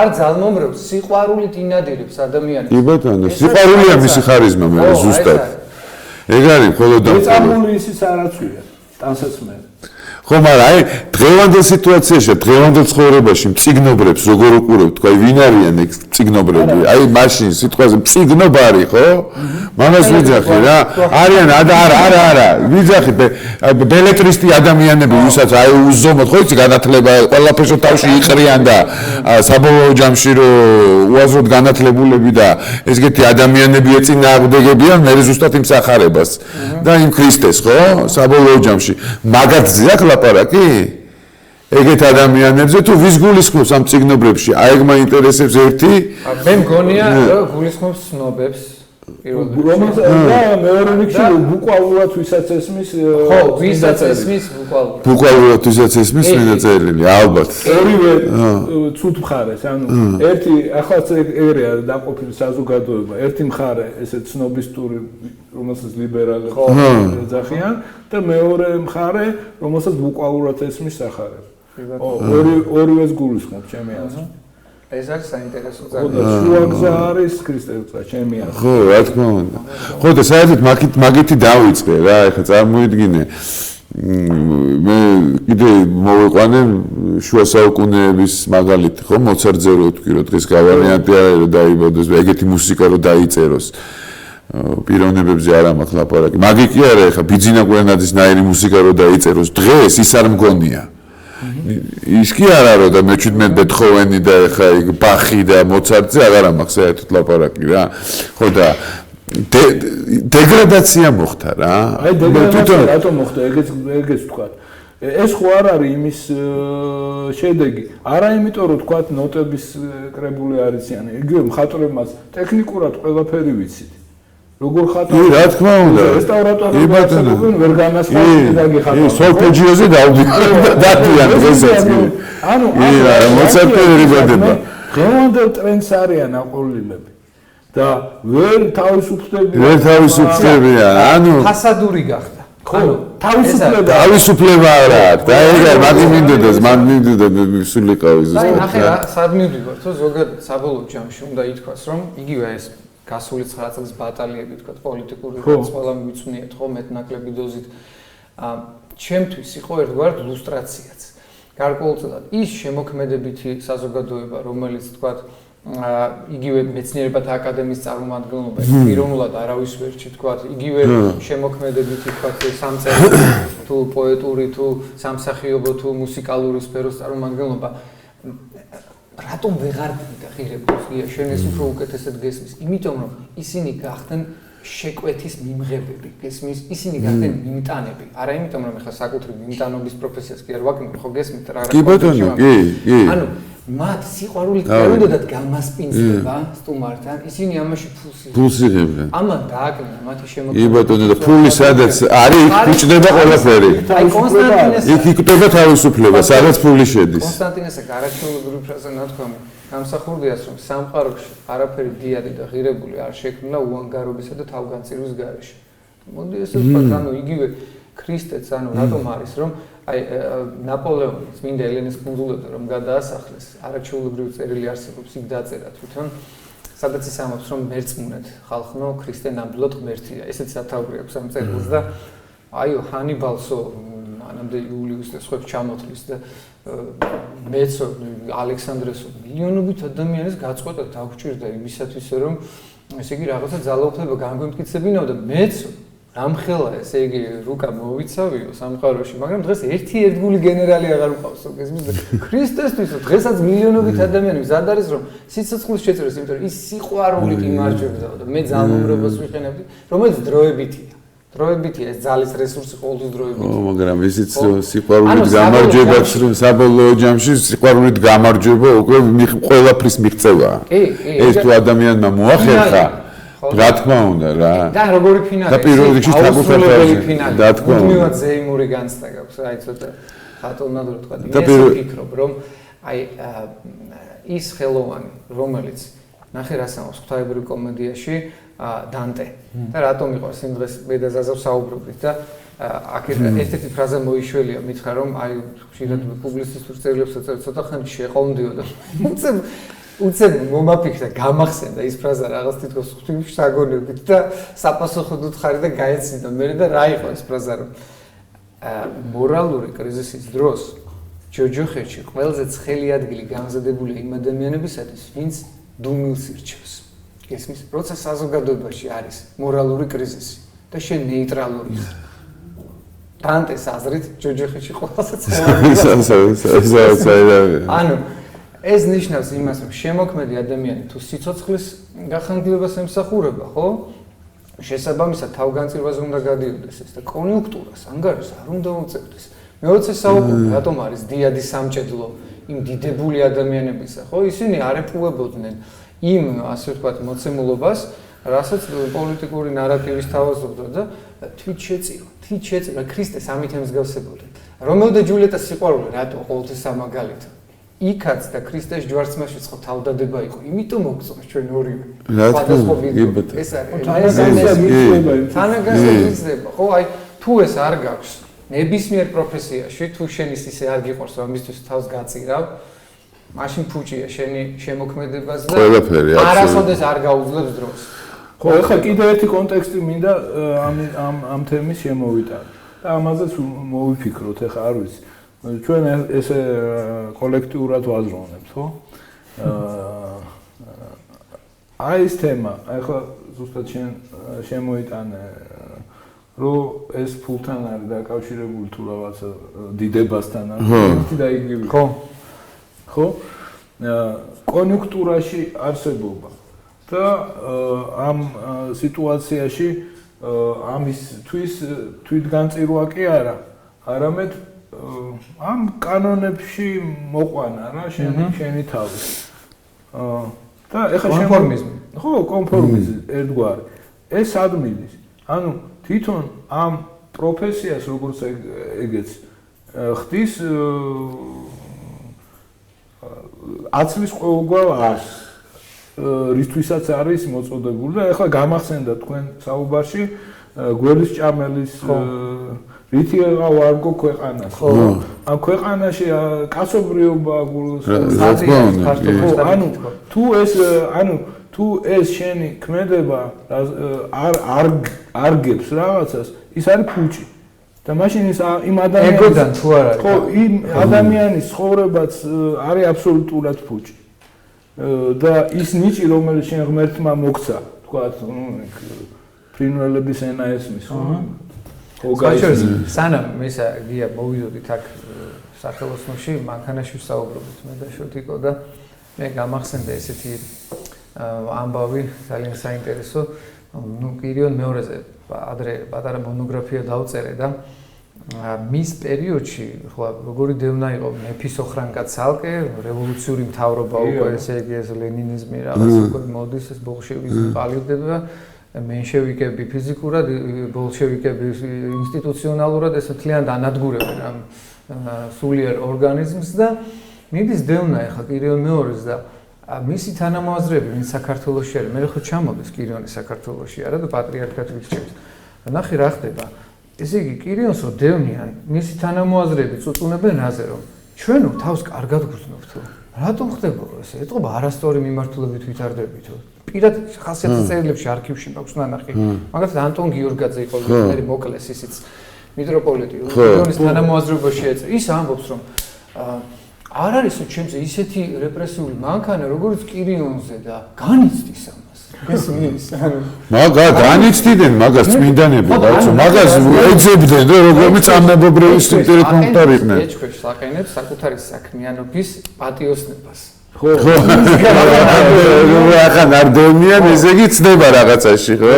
არ ძალმომრევს სიყვარულით ინადირებს ადამიანს. კი ბატონო, სიყვარულია მისი ხარიზმა მე ზუსტად. ეგ არის მხოლოდ წამული ისიც არაცვია. ტანსაცმელი. ხო, მაგრამ აი დღევანდელ სიტუაციაში, დღევანდელ ცხოვრებაში მწიგნობრებს როგორ უყურებთ, თქვა ვინ არიან ეგ მწიგნობრები? აი მაშინ სიტყვაზე მწიგნობარი, ხო? მაგას ვიძახი რა. არიან არა, ვიძახი ბელეტრისტი ადამიანები, ვისაც აი უზომოდ ხო იცი განათლება ყველაფერს თავში იყრიან და საბოლოო ჯამში რო უაზროდ განათლებულები და ესეთი ადამიანები ეწინააღმდეგებიან მე ზუსტად იმ სახარებას და იმ ქრისტეს, ხო? საბოლოო ჯამში მაგათზე აქ ლაპარაკი? ეგეთ ადამიანებზე თუ ვის გულისხმობს ამ წიგნობრებში? აი ეგ მაინტერესებს ერთი. მე მგონია რომ გულისხმობს ცნობებს მეორე რიგში ბუკვალურად ვისაც ესმის ვისაც ესმის ბუკვალურად ვისაც ესმის მინდა წერილი ალბათ ორივე ცუდ მხარეს ანუ ერთი ახლა ეგრეა დაყოფილი საზოგადოება ერთი მხარე ესე ცნობისტური რომელსაც ლიბერალები ეძახიან და მეორე მხარე რომელსაც ბუკვალურად ესმის სახარებს ორივეს გულისხმობ ჩემი აზრით ეს არის საინტერესო ზოგადად არის ქრისტეთა ჩემი აზრით ხო რა თქმა უნდა ხო და საერთოდ მაგითი დავიწყე რა ეხლა წარმოიდგინე მე კიდე მოვიყვანე შუა საუკუნეების მაგალითი ხო მოცარტზე რო ვთქვი რომ დღეს გავარიანტი არის რომ დაიბადოს ეგეთი მუსიკა რო დაიწეროს პიროვნებებზე არ ამაქვს ლაპარაკი მაგი კი არა ეხლა ბიძინა კვენაძის ნაირი მუსიკა რო დაიწეროს დღეს ის არ მგონია ის კი არა რომ და მე-17 ბეთჰოვენი და ეხა იქ ბახი და მოცარტზე აღარ ამაქვს საერთოდ ლაპარაკი რა ხო და დეგრადაცია მოხდა რა აი დეგრადაცია რატომ მოხდა ეგეც თქვა ეს ხო არ არის იმის შედეგი არა იმიტომ რომ თქვა ნოტების კრებული არიციან იგივე მხატვრებმაც ტექნიკურად ყველაფერი ვიცით როგორ ხატავ რა თქმა უნდა რესტავრატორები ვერ განასხვავებენ და გიხატავ სოლფეჯიოზე დადიან დღესაც ანუ მოცარტი რიბადება დღევანდელ ტრენდს არიან აყოლილები და ვერ თავისუფლებიან ანუ ფასადური გახდა ხო თავისუფლება არა აქვს და ეგ მაგ მან მინდოდა სულიყავი ზუსტად აი ნახე რა სად მივდივართ რომ ზოგადად საბოლოო ჯამში უნდა ითქვას რომ იგივე ეს გასული 9 წლის ბატალიები თქვა პოლიტიკური რაც ყველა მივიცვნიეთ ხო მეტნაკლები დოზით ჩემთვის იყო ერთგვარ ლუსტრაციაც გარკვეულწილად ის შემოქმედებითი საზოგადოება რომელიც თქვა იგივე მეცნიერებათა აკადემიის წარმომადგენლობა პიროვნულად არავის ვერ თქვა იგივე შემოქმედებითი თქვა სამწერლო თუ პოეტური თუ სამსახიობო თუ მუსიკალური სფეროს წარმომადგენლობა რატომ ვეღარ ღირებულს გია შენ ეს უფრო უკეთესად გესმის იმიტომ რომ ისინი გახდნენ შეკვეთის მიმღებები გესმის ისინი გახდნენ მიმტანები არა იმიტომ რომ ეხლა საკუთრივ მიმტანობის პროფესიას კი არ ვაკნებ ხო გესმით რა კი ბატონო კი ანუ მათ სიყვარული დაუდოდათ გამასპინძლება სტუმართან ისინი ამაში ფულს იღებდნენ ამან დააკნინა მათი შემოქმედება კი ბატონო და ფული სადაც არის იქ უჭდება ყველაფერი აი კონსტანტინეს იქ იკვდება თავისუფლება სადაც ფული შედის კონსტანტინესა გარაჩეულებრივი ფრაზა ნათქვამი გამსახურდიას რომ სამყაროში არაფერი დიადი და ღირებული არ შექმნა უანგარობისა და თავგანწირვის გარეშე მოდი ესე ვთქვათ ანუ იგივე ქრისტეც ანუ რატომ არის რომ აი ნაპოლეონი წმინდა ელენეს კუნძულებზე რომ გადაასახლეს არაჩვეულებრივი წერილი არსებობს იქ დაწერა თვითონ სადაც ის ამბობს რომ მერწმუნეთ ხალხნო ქრისტე ნამდვილად ღმერთია ესეც სათაური აქვს ამ წერილს და აიო ჰანიბალსო მანამდე იულიუს და სხვებს ჩამოთვლის და მეცო ალექსანდრესო მილიონობით ადამიანის გაწყვეტა დაგჭირდა იმისათვის რომ ესე იგი რაღაცა ძალაუფლება განგვემტკიცებინაო და მეცო რამხელა ესე იგი რუკა მოვიცავიო სამყაროში მაგრამ დღეს ერთი ერთგული გენერალი აღარ უყავს გესმის ქრისტესთვის დღესაც მილიონობით ადამიანი მზად არის რომ სიცოცხლის შეწიროს იმიტომ რომ ის სიყვარულით იმარჯვებდა და მე ძალაუფლებას ვიყენებდი რომელიც დროებითია ეს ძალის რესურსი ყოველთვის დროებითია მაგრამ ისიც სიყვარულით გამარჯვებაც რომ საბოლოო ჯამში სიყვარულით გამარჯვება უკვე ყველაფრის მიღწევაა ეს თუ ადამიანმა მოახერხა რა თქმა უნდა რა და როგორი ფინალი და პირველ რიგში თავისუფლებელი ფინალი და თქმა უნდა მუდმივად ზეიმური განცდა გაქვს აი ცოტა ხატონად რო თქვა და ვფიქრობ რომ აი ის ხელოვანი რომელიც ნახე რას ამბობს ღვთაებრივ კომედიაში დანტე და რატომ იყვარს იმ დღეს მე და ზაზავს საუბრობდით და აქ ერთ-ერთი ფრაზა მოიშველია მითხრა რომ აი ხშირად პუბლიცისტურ წერილებს ცოტა ხანი შეყოვდიო და უცებ მომაფიქრა გამახსენდა ის ფრაზა რაღაც თითქოს ღვთის საგონებით და საპასუხოდ უთხარი და გაეცნიდა მე და რა იყო ეს ფრაზა რომ მორალური კრიზისის დროს ჯოჯოხეთში ყველაზე ცხელი ადგილი გამზადებულია იმ ადამიანებისათვის ვინც დუმილს ირჩევს გესმის როცა საზოგადოებაში არის მორალური კრიზისი და შენ ნეიტრალური ხარ დანტეს აზრით ჯოჯოხეთში ყველაზე ცხელი ანუ ეს ნიშნავს იმას, რომ შემოქმედი ადამიანი თუ სიცოცხლის გახანგრძლივებას ემსახურება, ხო? შესაბამისად თავგანწირვაზე უნდა გადიოდეს ეს და კონიუნქტურას ანგარიშს არ უნდა უწევდეს. მე-20 საუკუნე რატომ არის დიადი სამჭედლო იმ დიდებული ადამიანებისა, ხო? ისინი არ ეპყუებოდნენ იმ, ასე ვთქვათ, მოცემულობას, რასაც პოლიტიკური ნარატივის თავაზობდა და თვით შეწირა ქრისტეს ამით ემსგავსებოდა. რომეო და ჯულიეტას სიყვარული რატო ყოველთვის სამაგალითო? იქაც და ქრისტეს ჯვარცმაში წყო თავდადება იყო. იმიტომ მოგწონს ჩვენ ორივე. ეს არის თანაგაზრდილი. ხო, აი თუ ეს არ გაქვს ნებისმიერ პროფესიაში, თუ შენის ისე არ გიყურს, რომ მისთვის თავს გაწირავ, მაშინ ფუჭია შენი შემოქმედებას და არასოდეს არ გაუძლებს დროს. ხო, ეხლა კიდევ ერთი კონტექსტი მინდა ამ თემის შემოვიტანო. და ამაზეც მოვიფიქროთ, ეხლა არ ვიცი. ჩვენ ესე კოლექტიურად ვაზროვნებთ, ხო? აი ეს თემა, ეხლა ზუსტად შემოიტანე, რომ ეს ფულთან არის დაკავშირებული თუ რაღაცა დიდებასთან არის, ერთი და იგივე. ხო. ხო? კონიუნქტურაში არსებობა და ამ სიტუაციაში ამის თვითგანწირვა კი არა, არამედ ამ კანონებში მოყვანა რა შენი თავი. და ეხლა კონფორმიზმი. ხო, კონფორმიზმი ერთგვარი. ეს ადმინის. ანუ თვითონ ამ პროფესიას როგორც ეგეც ხდის აცლის ყოველგვარ ას რითვისაც არის მოწოდებული და ეხლა გამახსენდა თქვენ საუბარში გველის ჭამელის რითი ვარგო ქვეყანას. ხო. ამ ქვეყანაში კაცობრიობა თუ ეს შენი ქმედება არ გებს რაღაცას, ის არის ფუჭი. და მაშინ ის იმ ადამიანის ეგოდან თუ არ არის. ხო, იმ ადამიანის ცხოვრებაც არის აბსოლუტურად ფუჭი. და ის ნიჭი, რომელიც შენ ღმერთმა მოგცა, თქვათ, ფრინველების ენა ესმის, ხო? სანამ ისა გია მოვიდოდით აქ სახელოსნოში, მანქანაში ვსაუბრობთ მე და შოთიკო და მე გამახსენდა ესეთი ამბავი ძალიან საინტერესო. ნუ კირიონ მეორეზე ადრე პატარა მონოგრაფია დავწერე და მის პერიოდში ხო როგორი დევნა იყო მეფის ოხრანკა ცალკე რევოლუციური მთავრობა უკვე ესე იგი ეს ლენინიზმი რაღაც უკვე მოდის ეს ბოლშევიზმი ყალიბდება მენშევიკები ფიზიკურად ბოლშევიკები ინსტიტუციონალურად ეს მთლიანად ანადგურებენ ამ სულიერ ორგანიზმს და მიდის დევნა ახლა კირიონ მეორეს და მისი თანამოაზრეები ვინ საქართველოში არის მე ხო ჩამოდის კირიონი საქართველოში არა და პატრიარქად ვიქცევს და ნახე რა ხდება ესე იგი კირიონს რო დევნიან მისი თანამოაზრეები წუწუნებენ რაზე რომ ჩვენო თავს კარგად გრძნობთ რატომ ხდება ეს ეტყობა არასწორი მიმართულებით ვითარდებითო პირად ხასიათის წერილებში არქივში მაქვს ნანახი მაგალითად ანტონ გიორგაძე იყო ერთ მოკლეს ისიც მიტროპოლიტი კირიონის თანამოაზრეობაში ეწევს ის ამბობს რომ არ არის ჩემზე ისეთი რეპრესიული მანქანა როგორც კირიონზე და განიცდის ამას გესმის მაგა განიცდიდნენ მაგას წმინდანები ბაცო მაგას ეძებდნენ რომ როგორი წამებობრივი სტრუქტურით მომხდარიყვნენ ეჭქვეშ საყენებს საკუთარი საქმიანობის პატიოსნებას ხო ახლა ნარდონიან ესე იგი ცდება რაღაცაში ხო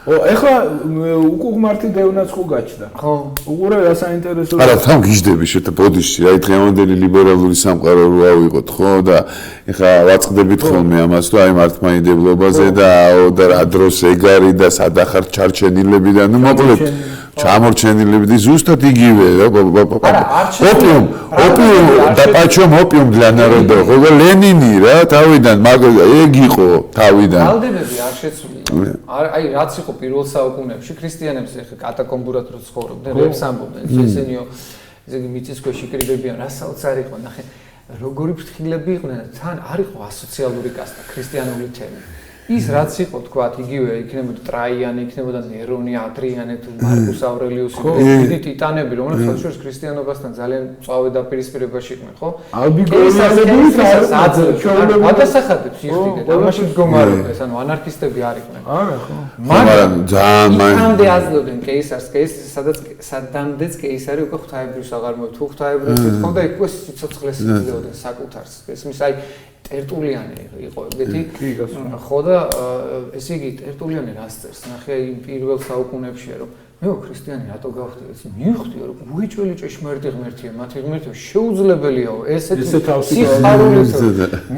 ო ეხლა უკუღმართი დევნაც ხო გაჩნდა ხო უყურე რა საინტერესო არა თან გიждები შეთა ბოდიში აი დღევანდელი ლიბერალური სამყარო რო ავიღოთ ხო და ეხლა ვაწყდებით ხოლმე ამას თუ აი მართლმადიდებლობაზე და რა დროს ეგარი და სადახარ ჩარჩენილები და ნუ მოკლედ ჩამორჩენილები ზუსტად იგივე ოპიუმ და პაჩომ ოპიუმ для народа ხო და ლენინი რა თავიდან ეგ იყო თავიდან ალდებები არ შეცვლია აი რაც იყო პირველ საუკუნეებში ქრისტიანებს ეხა კატაკომბურად რო ცხოვრობდნენ რებს ამბობდნენ ესენიო ესე იგი მიწისქვეშ იკრიბებიან რასაც არ იყო ნახე როგორი ფრთხილები იყვნენ თან არ იყო ასოციალური კასტა ქრისტიანული თემი ის რაც იყო თქვა იგივე იქნებოდა ტრაიანე იქნებოდა ნერონი ადრიანე თუ მარკუს ავრელიუსი დიდი ტიტანები რომლებიც საერთოდ ქრისტიანობასთან ძალიან წავე დაპირისპირებაში იყვნენ ხო გადასახადებს იხდიდნენ ამაში მდგომარეობდეს ანუ ანარქისტები არ იყვნენ არა ხო მაგრამ ძალიან მანდე აძლევდნენ კეისარს სადამდეც კეისარი უკვე ღვთაებრივს აღარ მოეწ თუ ღვთაებრივს ეთქონდა უკვე სიცოცხლეს იძლეოდნენ საკუთარს ესმის აი ტერტულიანი იყო ეგეთი ხო და ესე იგი ტერტულიანი რას წერს ნახე იმ პირველ საუკუნეებში რომ მე ქრისტიანი რატო გავხდი ეს მივხვდია რომ უეჭველი ჭეშმარიტი ღმერთია მათი ღმერთია შეუძლებელიაო ესეთი სიხარულით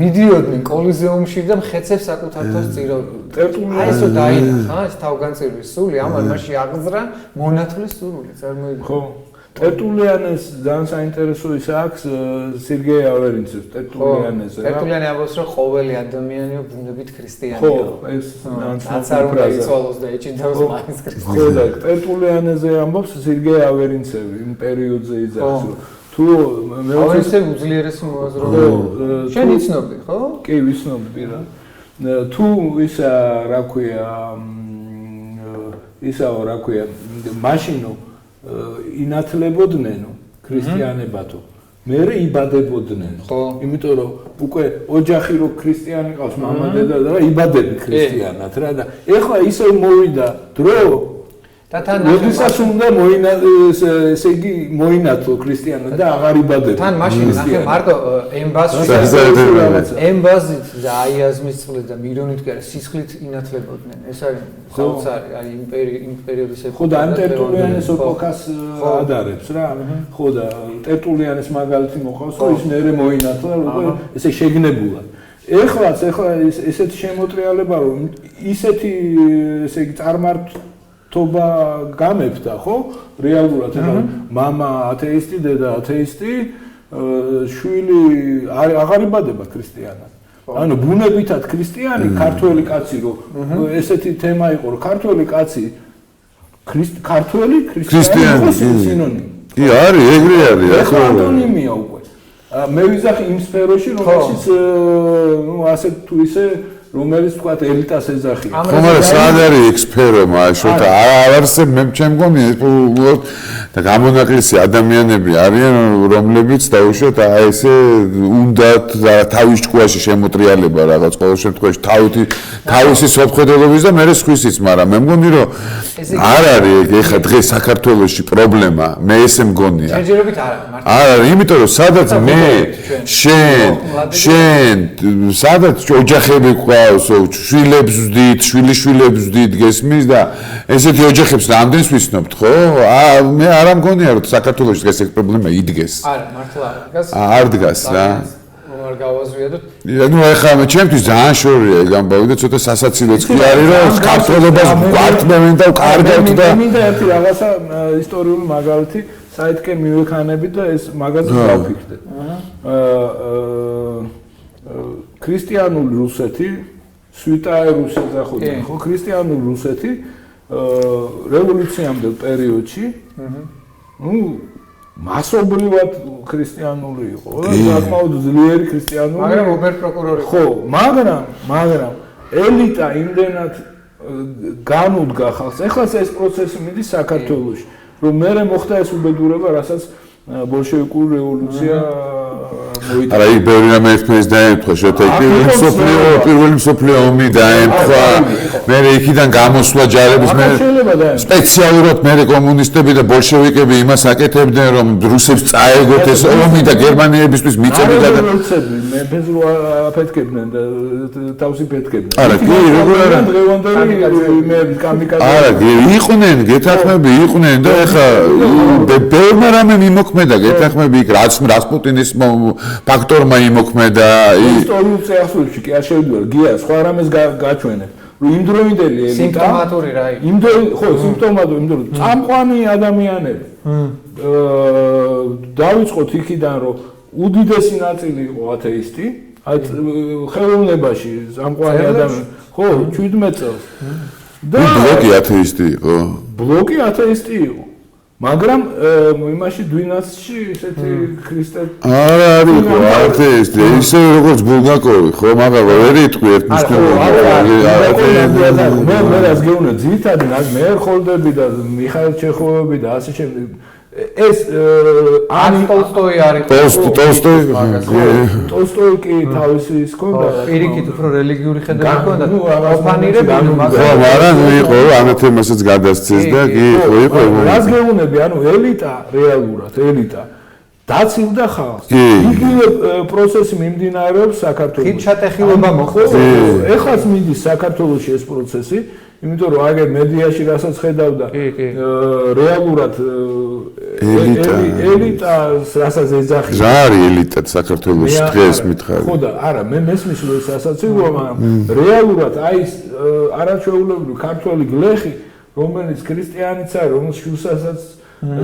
მიდიოდნენ კოლიზეუმში და მხეცებს საკუთარ თავს წირავდნენ აი ესო დაინახა ეს თავგანწირვის სული ამან მასში აღძრა მონათლის სურვილი წარმოიდგინე ხო ტერტულიანეს ძალიან საინტერესო ის აქვს სერგეი ავერინცევს ტერტულიანეზე რა ტერტულიანი ამბობს რომ ყოველი ადამიანია ბუნებით ქრისტიანია ხო ეს ანსარ უნდა იცვალოს და ეჭიდავს მაინც ქრისტიანს ხო და ტერტულიანეზე ამბობს სერგეი ავერინცევი იმ პერიოდზე იძახს რომ თუ ავერინცევი უძლიერესი მოაზროვნე შენ იცნობდი ხო კი ვიცნობ პირა თუ ისა რა ქვია ისაო რა ქვია მაშინო ინათლებოდნენო ქრისტიანებათო მე იბადებოდნენ იმიტომ რომ უკვე ოჯახი რო ქრისტიანი ყავს მამა დედა და იბადები ქრისტიანად რა და ეხლა ისე მოვიდა დრო და თან როდესაც უნდა ესე იგი მოინათლო ქრისტიანად და აღარ იბადები თან მაშინ ნახე მარტო ემბაზით და აიაზმის წყლით და მირონით კი არა სისხლით ინათლებოდნენ ეს არის საოცარი აი იმ პერიოდის ხო და ამ ტერტულიანეს ეპოქას ადარებს რა ხო და ტერტულიანეს მაგალითი მოყავს რომ ის მერე მოინათლა უკვე ესე შეგნებულად ეხლა ესეთი შემოტრიალება რომ ისეთი ესე იგი წარმართობა გამებდა ხო რეალურად ეხლა მამა ათეისტი დედა ათეისტი შვილი აღარ იბადება ქრისტიანად ანუ ბუნებითად ქრისტიანი ქართველი კაცი რო ესეთი თემა იყო რომ ქართველი კაცი ქართველი ქრისტიანი სინონიმი კი არის ეგრე არის ახლა ანონიმია უკვე მე ვიზახი იმ სფეროში რომელშიც ნუ ასე თუ ისე რომელიც თქვა ელიტას ეძახია ხო მაგრამ სად არის ეგ სფერო შოთა არ არსებ მე ჩემ მგონი და გამონაკლისი ადამიანები არიან რომლებიც დაუშვათ აი ესე უნდათ თავის ჭკუაში შემოტრიალება რაღაც ყოველ შემთხვევაში თავისი სოფხედელობის და მე სხვისიც მაგრამ მე მგონი რომ არ არის ეხა დღეს საქართველოში პრობლემა მე ესე მგონია ჯერჯერობით არ არის იმიტომ რომ სადაც მე შენ სადაც ოჯახები ყავს შვილებს ვდით შვილიშვილებს ვდით გესმის და ესეთი ოჯახებს რამდენს ვიცნობთ ხო მე არ მგონია რომ საქართველოში ეს პრობლემა იდგეს არა მართლა არ დგას რა არ გავაზვიადოთ ნუ ეხლა მე ჩემთვის ძალიან შორია ეგ ამბავი და ცოტა სასაცილოც კი არის რომ საქართველოს გვარტმევენ და კარგავთ და მინდა ერთი რაღაცა ისტორიული მაგალითი საითკენ მივექანებით და ეს მაგაზე დავფიქრდე ქრისტიანული რუსეთი სვიტაე რუსეთი ეძახოდნენ ხო ქრისტიანული რუსეთი რევოლუციამდელ პერიოდში ნუ მასობრივად ქრისტიანული იყო და საკმაოდ ძლიერი ქრისტიანული მაგრამ ობერ პროკურორი ხო მაგრამ ელიტა იმდენად განუდგა ხალხს ეხლა ეს პროცესი მიდის საქართველოში რომ მე მოხდა ეს უბედურება რასაც ბოლშევიკური რევოლუცია არა იქ ბევრი რამე ერთმანეთს დაემთხვა შოთა პირველი მსოფლიო ომი დაემთხვა მე იქიდან გამოსვლა ჯარების მე სპეციალურად მე კომუნისტები და ბოლშევიკები იმას აკეთებდნენ რომ რუსებს წაეგოთ ეს ომი და გერმანიებისთვის მიწები და მეფეს რო აფეთქებდნენ და თავსი ფეთქებდნენ არა კი როგორ არა მე კამიკაძე არა იყვნენ გეთანხმები იყვნენ და ეხა ბევრმა რამე მიმოქმედა გეთანხმები იქ რასპუტინის ფაქტორმა იმოქმედა ისტორიულ წესებში კი არ შევიდოდი გია სხვა რამეს გაჩვენებ რომ იმდროინდელი ელიტა სიმპტომატური რა ხო სიმპტომატური იმიტომ რომ წამყვანი ადამიანები დავიწყოთ იქიდან რომ უდიდესი ნაწილი იყო ათეისტი აი ხელოვნებაში წამყვანი ადამიანი ხო 17 წელს და ბლოკი ათეისტი იყო ბლოკი ათეისტი იყო მაგრამ იმაში დვინასში ესეთი ქრისტე არა არის ხო ათეისტი ისე როგორც ბულგაკოვი ხო მაგრამ ვერ იტყვი ერთ მე რას გეუბნე ძირითადად მე ხოლდები და მიხაილ ჩეხოვები და ასე შემდეგ ეს ან ტოლსტოი არის ტოლსტოი კი თავისი ის ქონდა პირიქით უფრო რელიგიური ხედვა ქონდა ოფანირებული მაგრამ იყო ანათემასაც გადასცეს და კი იყო რას გეუბნები ანუ ელიტა რეალურად ელიტა დაცილდა ხალხს იგივე პროცესი მიმდინარეობს საქართველოში ხით ჩატეხილობა მოხდა ეხლაც მიდის საქართველოში ეს პროცესი იმიტომ რომ აგერ მედიაში რასაც ხედავდა რეალურად ელიტას რასაც ეძახი რა არის ელიტა საქართველოს დღეს მითხარი ხო და არა მე მესმის რომ ეს ასაცილოა მაგრამ რეალურად აი ეს არაჩვეულებრივი ქართველი გლეხი რომელიც ქრისტიანიც არის რომელს შვილსაც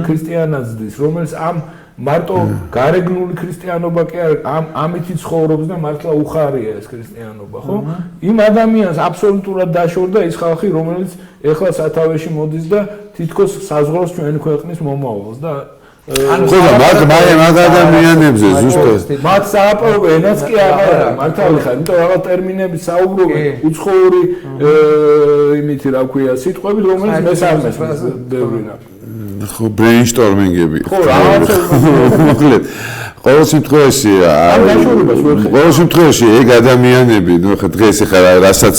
ქრისტიანაცდის რომელიც ამ მარტო გარეგნული ქრისტიანობა კი არ ამითი ცხოვრობს და მართლა უხარია ეს ქრისტიანობა ხო იმ ადამიანს აბსოლუტურად დაშორდა ის ხალხი რომელიც ეხლა სათავეში მოდის და თითქოს საზღვრავს ჩვენი ქვეყნის მომავალს და ხო და მაგ ადამიანებზე ზუსტად მათ სააპარო ენაც კი არა მართალი ხარ იმიტომ რაღაც ტერმინები საუბრობენ უცხოური იმითი რა ქვია სიტყვებით რომელიც მესამეს ბევრი რა ხო ბრეინშტორმინგები ხო მოკლედ ყოველ შემთხვევაში ეგ ადამიანები ნუ ხა დღეს ახლა რასაც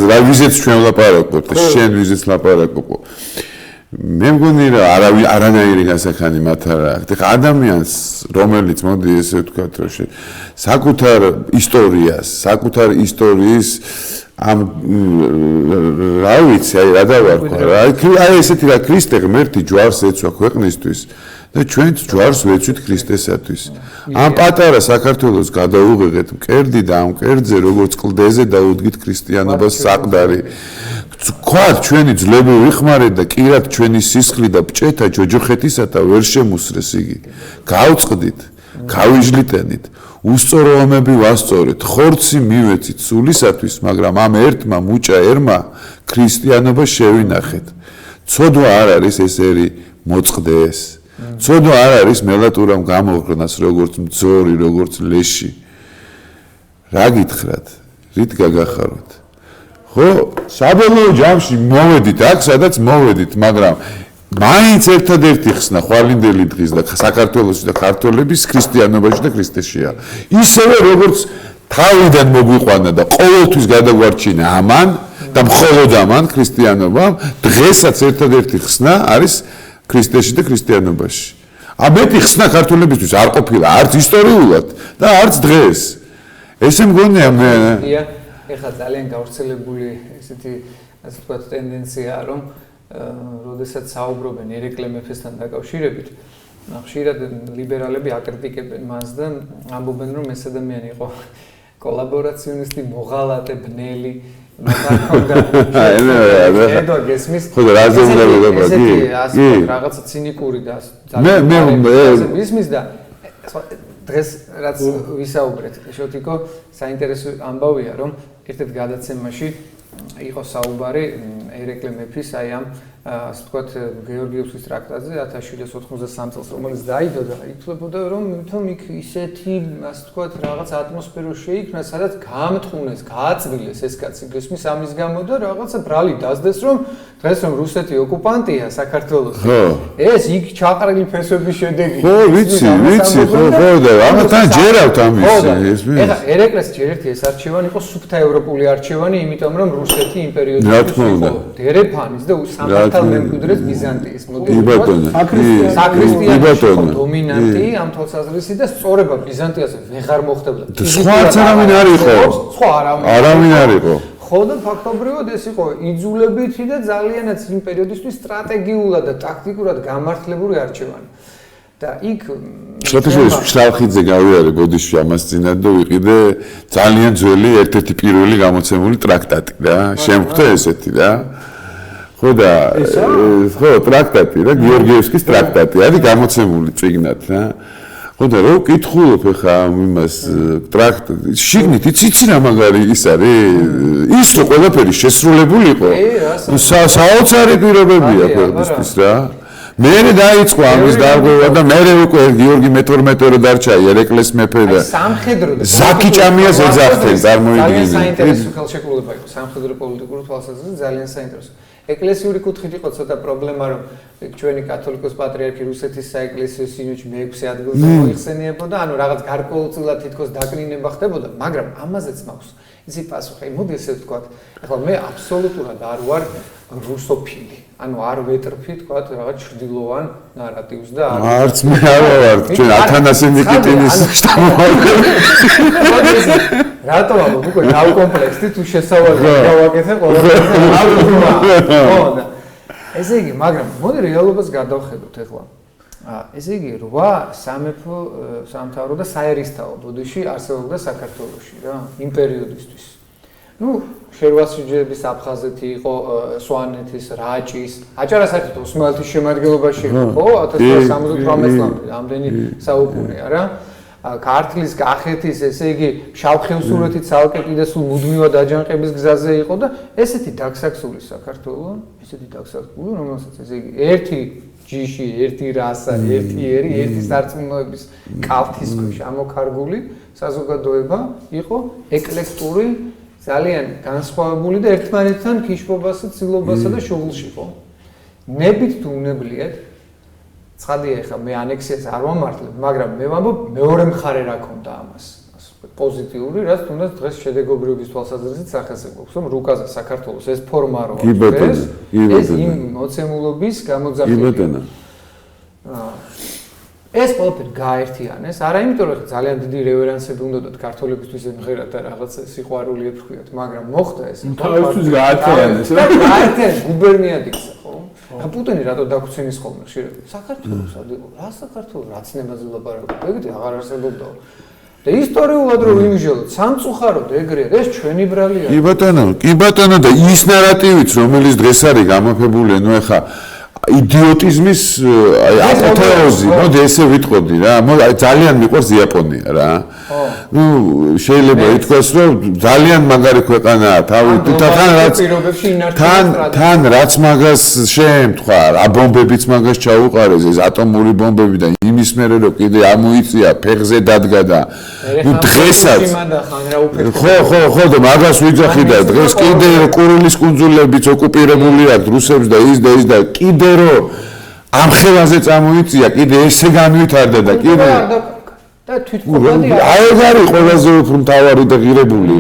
რა ვიზეც ჩვენ ვლაპარაკობთ შენ ვიზეც ლაპარაკობ მე მგონი რა არანაირი გასახანი მათ არ აქვს ხა ადამიანს რომელიც მოდი ესე ვთქვათ რომ საკუთარ ისტორიის ამ რა ვიცი აი რა დავარქვა აი ესეთი რა ქრისტე ღმერთი ჯვარს ეცვა ქვეყნისთვის და ჩვენც ჯვარს ვეცვით ქრისტესათვის ამ პატარა საქართველოს გადაუღեղეთ მკერდი და ამ მკერდზე როგორც კლდეზე დაუდგით ქრისტიანობას საყდარი თქვათ ჩვენი ძვლები ვიხმარეთ და კირათ ჩვენი სისხლი და ბჭეთა ჯოჯოხეთისათა ვერ შემუსრეს იგი გავწყდით გავიჟლიტენით უსწორო ომები ვასწორეთ ხორცი მივეცით სულისათვის მაგრამ ამ ერთმა მუჭა ერმა ქრისტიანობა შევინახეთ ცოდვა არ არის ეს ერი მოწყდეს ცოდვა არ არის მელატურამ გამოღრნას როგორც მძორი როგორც ლეში რა გითხრათ რით გაგახაროთ ხო საბოლოო ჯამში მოვედით აქ სადაც მოვედით მაგრამ მაინც ერთადერთი ხსნა ხვალინდელი დღის და საქართველოს და ქართველების ქრისტიანობაში და ქრისტეშია ისევე როგორც თავიდან მოგვიყვანა და ყოველთვის გადაგვარჩინა ამან და მხოლოდ ამან ქრისტიანობამ დღესაც ერთადერთი ხსნა არის ქრისტეში და ქრისტიანობაში ამეთი ხსნა ქართველებისთვის არ ყოფილა არც ისტორიულად და არც დღეს ესე მგონია მე ეხლა ძალიან გავრცელებული ესეთი ასე ვთქვათ ტენდენციაა რომ როდესაც საუბრობენ ერეკლე მეფესთან დაკავშირებით, ხშირად ლიბერალები აკრიტიკებენ მას და ამბობენ, რომ ეს ადამიანი იყო კოლაბორაციონისტი, მოღალატე, ბნელი, რაღაცა ცინიკური და ისმის და დღეს რაც ვისაუბრეთ, შოთიკო, საინტერესო ამბავია, რომ ერთ-ერთ გადაცემაში იყო საუბარი ერეკლე მეფის აი ამ ასე ვთქვათ გიორგიევსკის ტრაქტატზე 1793 წელს რომელიც დაიდო და ითვლებოდა რომ თვითონ იქ ისეთი ასე ვთქვათ რაღაც ატმოსფერო შეიქმნა სადაც გაამთხუნეს, გააწვილეს ეს კაცი გესმის ამის გამო და რაღაცა ბრალი დასდეს რომ დღეს რომ რუსეთი ოკუპანტია საქართველოს ეს იქ ჩაყრილი ფესვების შედეგი ხო ვიცი ხო და ამათან ჯერავთ ამის ესმის ეხლა ერეკლეს ჯერ ერთი ეს არჩევანი იყო სუფთა ევროპული არჩევანი იმიტომ რომ რუსეთი იმპერიოდის იყო დერეფანის და სამართალ მემკვიდრეს ბიზანტიის მოდელი საქრისტიანოს დომინანტი ამ თვალსაზრისი და სწორება ბიზანტიაზე ვეღარ მოხდებოდა სხვა არავინ არ იყო სხვა არავინ არ იყო ხო და ფაქტობრივად ეს იყო იძულებითი და ძალიანაც იმ პერიოდისთვის სტრატეგიულად და ტაქტიკურად გამართლებული არჩევანი და იქ შოთაშვილის შალხიძე გავიარე ბოდიში ამას წინათ და ვიყიდე ძალიან ძველი ერთ-ერთი პირველი გამოცემული ტრაქტატი რა შემხვდა ესეთი რა ხო და ხო ტრაქტატი რა გიორგიევსკის ტრაქტატი არის გამოცემული წიგნად რა ხო და რო ვკითხულობ ხა იმას ტრაქტატი შიგნით იცი რა მაგარი ის არის ის რო ყველაფერი შესრულებული იყო საოცარი პირობებია ქვეყნისთვის რა მერე დაიწყო ამის დარღვევა და მერე უკვე გიორგი მე-12 დარჩა ერეკლეს მეფე და სამხედრო ზაკი ჭამიას ეძახდნენ წარმოიდგინე საინტერესო ხელშეკრულება იყო სამხედრო პოლიტიკური თვალსაზრისით ძალიან საინტერესო ეკლესიური კუთხით იყო ცოტა პრობლემა რომ ჩვენი კათოლიკოს პატრიარქი რუსეთის საეკლესიო სინოდში მე-6 ადგილზე მოიხსენიებოდა ანუ რაღაც გარკვეულწილად თითქოს დაკნინება ხდებოდა მაგრამ ამაზეც მაქვს ისი პასუხი მოდი ესე ვთქვათ ახლა მე აბსოლუტურად არ ვარ რუსოფილი ანუ არ ვეტრფი თქვათ რაღაც ჩრდილოვან ნარატივს და არც მე არ ვარ ჩვენ ათანასე ნიკიტინის შტაბ-ვარდნერი რატო ალბათ უკვე ნავკომპლექსი თუ შესავალი გავაკეთე ყველაფერზე ხო და ესე იგი მაგრამ მოდი რეალობას გადავხედოთ ეხლა ესე იგი 8 სამეფო სამთავრო და საერისთავო ბუდიში არსებობდა საქართველოში რა იმ პერიოდისთვის ну შერვასიძეების აფხაზეთი იყო სვანეთის რაჭის აჭარასაკითხი ოსმალეთის შემადგენლობაში იყო ხო 1978 წლამდე ამდენი საუკუნეა რა ქართლის კახეთის ესე იგი შავხევსურეთი ცალკე კიდე სულ მუდმივად აჯანყების გზაზე იყო და ესეთი დაგსაქსული საქართველო ესეთი დაგსაქსული რომელსაც ესე იგი ერთი ჯიში ერთი რასა ერთი ერი ერთი სარწმუნოების კალთის ქვეშ ამოქარგული საზოგადოება იყო ეკლექტური ძალიან განსხვავებული და ერთმანეთთან ქიშბობასა, ცილობასა და შუღლში ხო. ნებით თუ უნებლიეთ ცხადია ხა მე ანექსიას არ ვამართლებ, მაგრამ მე ვამბობ მეორე მხარე რა ქონდა ამას. პოზიტიური, რაც თუნდაც დღეს შედეგობრიობის თვალსაზრისით სახასიათო, რომ რუკაზე საქართველოს ეს ფორმა რო აქვს, ეს იმ მოცემულობის გამოძახილია. ეს ყველაფერი გაერთიანეს, არა იმიტომ რომ ძალიან დიდი რევერანსები უნდათ ქართველებისთვის ემღერათ და რაღაც სიყვარული ეთქვიათ, მაგრამ მოხდა ეს. თავისთვის გაერთიანეს, რა? გაერთიანეს გუბერნიად იქცა, ხო? ხა პუტინი რატო დაგუცემის ხოლმე ხშირად? საქართველოს ადიყო, რა საქართველოს რა ცნებაზე ლაპარაკობ? ეგეთი აღარ არსებობდა. და ისტორიულად რომ ვიმჟელოთ, სამწუხაროდ ეგრეა, ეს ჩვენი ბრალია. კი ბატონო და ის ნარატივიც რომელიც დღეს არის გამოფებული, ნუ ეხა იდიოტიზმის აპოთეოზი, მოდი ესე ვიტყოდი რა, ძალიან მიყვარს იაპონია რა. ნუ შეიძლება ითქვას რომ ძალიან მაგარი ქვეყანაა, თან რაც მაგას შეემთხვა, აბომბებიც მაგას ჩაუყარეს, ეს ატომური ბომბები და იმის მერე რომ კიდე ამოიწია, ფეხზე დადგა და ნუ დღესაც ხო და მაგას ვიძახი და დღეს კიდე კურილის კუნძულებიც ოკუპირებული აქვს რუსებს და ის და კიდე რომ ამ ხელაზე წამოიწია, კიდე ესე განვითარდა და კიდე და თვითმყოფადი აი არის ყველაზე უფრო მთავარი და ღირებული.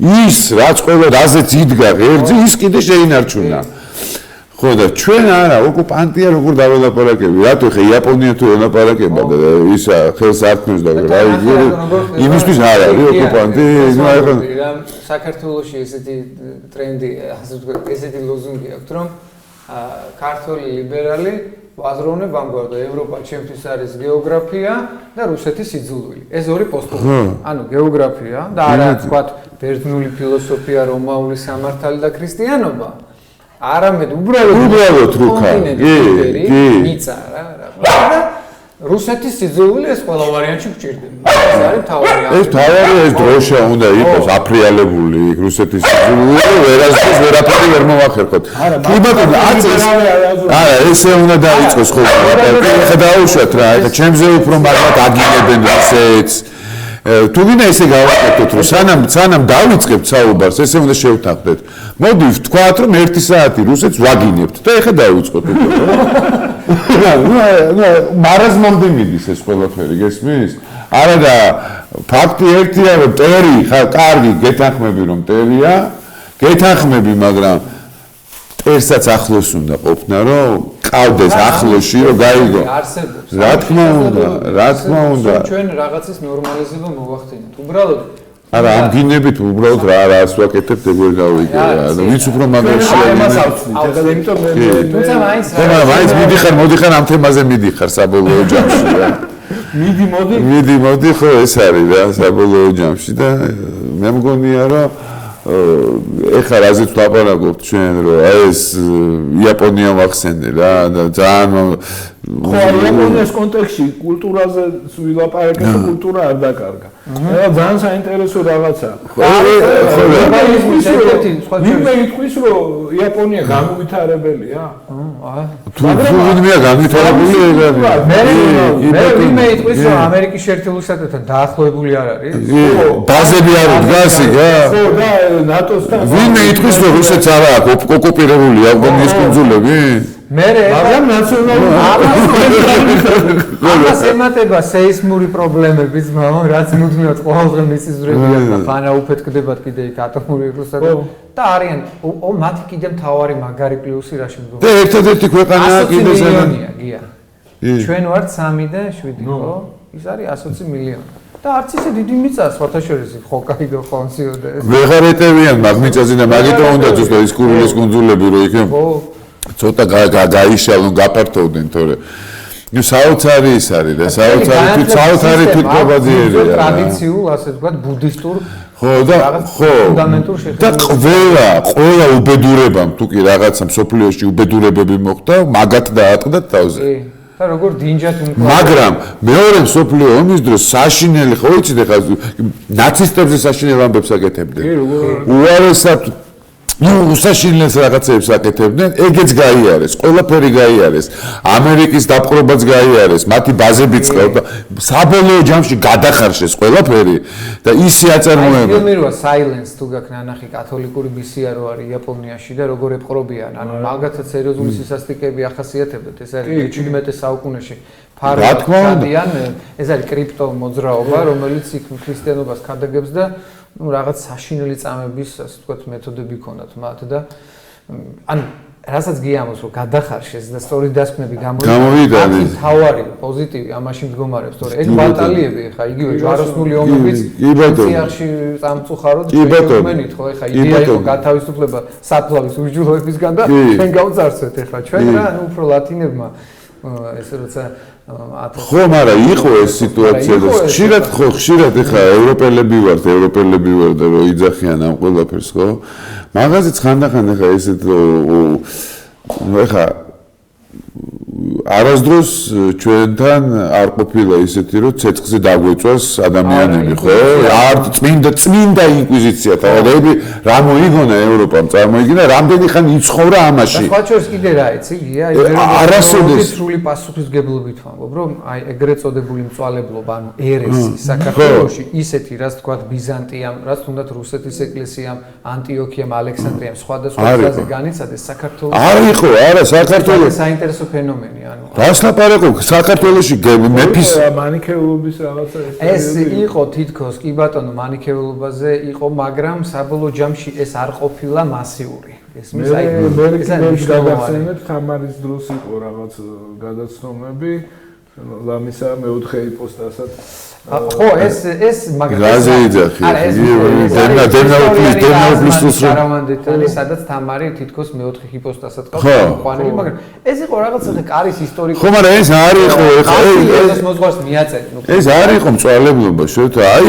ის რაც ყველა რაზეც იდგა ღერძი, ის კიდე შეინარჩუნა. ხო და ჩვენ არა, ოკუპანტია როგორ დაველაპარაკები, რატო ხე იაპონია თუ ელაპარაკება და ის ხელს ართმევს და რა იგივე იმისთვის არ არის ოკუპანტი, რა საქართველოში ესეთი ტრენდი, ასე ვთქვათ, ესეთი ლოზუნგი აქვს, რომ ქართული ლიბერალი ვაზროვნებ ამგვარად და ევროპა ჩემთვის არის გეოგრაფია და რუსეთის იძულვილი. ეს ორი პოსტულატი. ანუ გეოგრაფია და არა თქვათ ბერძნული ფილოსოფია, რომაული სამართალი და ქრისტიანობა. არამედ უბრალოდ რუკა. კი. მიწა რა. რუსეთის იძულვილი ეს ყველა ვარიანტში გჭირდება. ეს არის თავარი. ეს თავარი ეს დროშა უნდა იყოს აფრიალებული რუსეთის იძულვილი, ვერაფერი ვერ მოვახერხოთ. კი ბატონო, არა, ესე უნდა დაიწყოს ხო. ეხლა დაუშვათ რა, ეხლა ჩემზე უფრო მაგათ აგინებენ რუსეთს. თუ გინდა ესე გავაკეთოთ, რომ სანამ დავიწყებთ საუბარს, ესე უნდა შევთანხმდეთ. მოდი ვთქვათ, რომ 1 საათი რუსეთს ვაგინებთ და ეხლა დავიწყოთ უკვე. ნუ მარაზმამდე მიდის ეს ყველაფერი, გესმის? არა და ფაქტი ერთია, რომ ტერი ხა კარგი გეთანხმები რომ ტერია, გეთანხმები, მაგრამ ტერსაც ახლოს უნდა ყოფნა, რომ ყავდეს ახლოში, რომ გაიგო. რა თქმა უნდა. ჩვენ რაღაცის ნორმალიზება მოვახდინოთ. უბრალოდ არა, ამ გინებით უბრალოდ რას ვაკეთებთ, ეგ ვერ გავიგე რა. ვინც უფრო მაგარია. თუმცა მაინც მოდიხარ ამ თემაზე მიდიხარ საბოლოო ჯამში რა. მიდი ხო ეს არის რა საბოლოო ჯამში და მე მგონია რომ ეხლა რაზეც ვაპარაკობთ ჩვენ რომ ეს იაპონია ვახსენე რა და ძალიან ხო იაპონიის კონტექსტში კულტურაზე ვილაპარაკეთ და კულტურა არ დაკარგა. რა ძალიან საინტერესო რაღაცაა. ვინმე იტყვის რომ იაპონია განუვითარებელია? თუ ვინმეა განვითარებული მე ვინმე იტყვის რომ ამერიკის შეერთებულ შტატებთან დაახლოებული არ არის? ბაზები არ დგას იქ რა? ხო და ნატოსთან ვინმე იტყვის რომ რუსეთს არ აქვს ოკუპირებული ავღანეთის კუნძულები? მაგრამ ნაციონალური ამას ემატება სეისმური პრობლემებიც, მაგრამ რაც მუდმივად ყოველდღე მიწისძვრებია და ხანა უფეთკდებათ კიდე იქ ატომური რუსეთს და არიან მათი კიდე მთავარი მაგარი პლუსი რა შემდგომ. და ერთადერთი ქვეყანაა კიდე მილიონია, გია. ჩვენ ვართ 3 და 7, ხო? ის არის 120 მილიონი. და არც ისე დიდი მიწა სხვათა შორის ხო კაი გახონსიოდა ეს. ვეღარ ეტევიან მაგ მიწაზე და მაგიტომ უნდა ზუსტად ის კურილის კუნძულები რო იქ ცოტა გაიშალონ, გაფართოვდნენ, თორე საოცარი ის არის და საოცარი თვითმფრობადიერია. ტრადიციულ, ასე ვთქვათ, ბუდისტურ ხო და ფუნდამენტურ შეხედულებას. და ყველა უბედურებამ თუ კი რაღაცა მსოფლიოში უბედურებები მოხდა, მაგათ დაატყდათ თავზე. და როგორ დინჯათ უმკლავად. მაგრამ მეორე მსოფლიო ომის დროს საშინელი ხო იცით ახლა ნაცისტებზე საშინელ ამბებს აკეთებდნენ. უარესად უსაშინელს რაღაცებს აკეთებდნენ, ეგეც გაიარეს, ყველაფერი გაიარეს. ამერიკის დაპყრობაც გაიარეს, მათი ბაზებიც ყავდა. საბოლოო ჯამში გადახარშეს ყველაფერი და ისი აწარმოებდა. ფილმი როა Silence თუ გაქვს ნანახი კათოლიკური მისია რო არის იაპონიაში და როგორ ეპყრობიან, ანუ მაგათაც სერიოზული სისასტიკეები ახასიათებდათ, ეს არის 17 საუკუნეში. ფარადიან, ეს არის კრიპტო მოძრაობა, რომელიც იქ ქრისტიანობას ქადაგებს და ну რაღაც საშინელი წამების, ასე ვთქვათ, მეთოდები ქონდათ მათ და ანუ რასაც გიამოს რომ გადახარშეს და სწორი დასკვნები გამოვიდა. თავარი პოზიტივი ამაში მდგომარეობს, თორე ეგ ბატალიები ხა იგივე ჯვაროსნული ომებიც სიახში წამწუხაროდ ჩვენით ხო ხა იდეა იყო გათავისუფლება საფლავის უშჯულოებისგან და ჩვენ გავწარცვეთ ხა ჩვენ რა ანუ უფრო ლათინებმა ესე როცა ხო, მაგრამ იყო ეს სიტუაცია და ხშირად ეხა ევროპელები ვართ და რომ იძახიან ამ ყველაფერს, ხო? მაღაზიც ხანდახან ეხა ესეთ ეხა არასდროს ჩვენთან არ ყოფილა ისეთი რომ ცეცხლზე დაგვეწვას ადამიანები, ხო? არ წმინდა ინკვიზიცია თავადები რა მოიგონა ევროპამ წარმოიგინა, რამდენი ხანი იცხოვრა ამაში. სხვა შორის კიდე რა იცი, გია, არასოდეს სრული პასუხისმგებლობით ვამბობ, რომ აი ეგრეთ წოდებული მწვალებლობა, ანუ ერესი საქართველოში ისეთი, რაც თქვათ ბიზანტიამ, რაც თუნდაც რუსეთის ეკლესიამ, ანტიოქიამ, ალექსანდრიამ, სხვადასხვა გზაზე განიცადეს საქართველოს. არ იყო, არა, საქართველოს საინტერესო ფენომენი, ანუ რას ლაპარაკობ, საქართველოში მეფის მანიქეულობის რაღაცა ეს იყო თითქოს კი ბატონო მანიქეულობაზე იყო, მაგრამ საბოლოო ჯამში ეს არ ყოფილა მასიური. მე გადახსენებ ხამარის დროს იყო რაღაც გადაცნობები, ლამისა მეოთხე იპოსტასაც ხო ეს მაგრამ გაზე იძახი დენაუპლის არავანდეთანი სადაც თამარი თითქოს მეოთხე ჰიპოსტასად ყავს ყვანილი მაგრამ ეს იყო რაღაცა კარის ისტორიკული ხო მაგრამ ეს არ იყო ეს მოძღვარს მიაწერი ეს არ იყო მწვალებლობა შოთა აი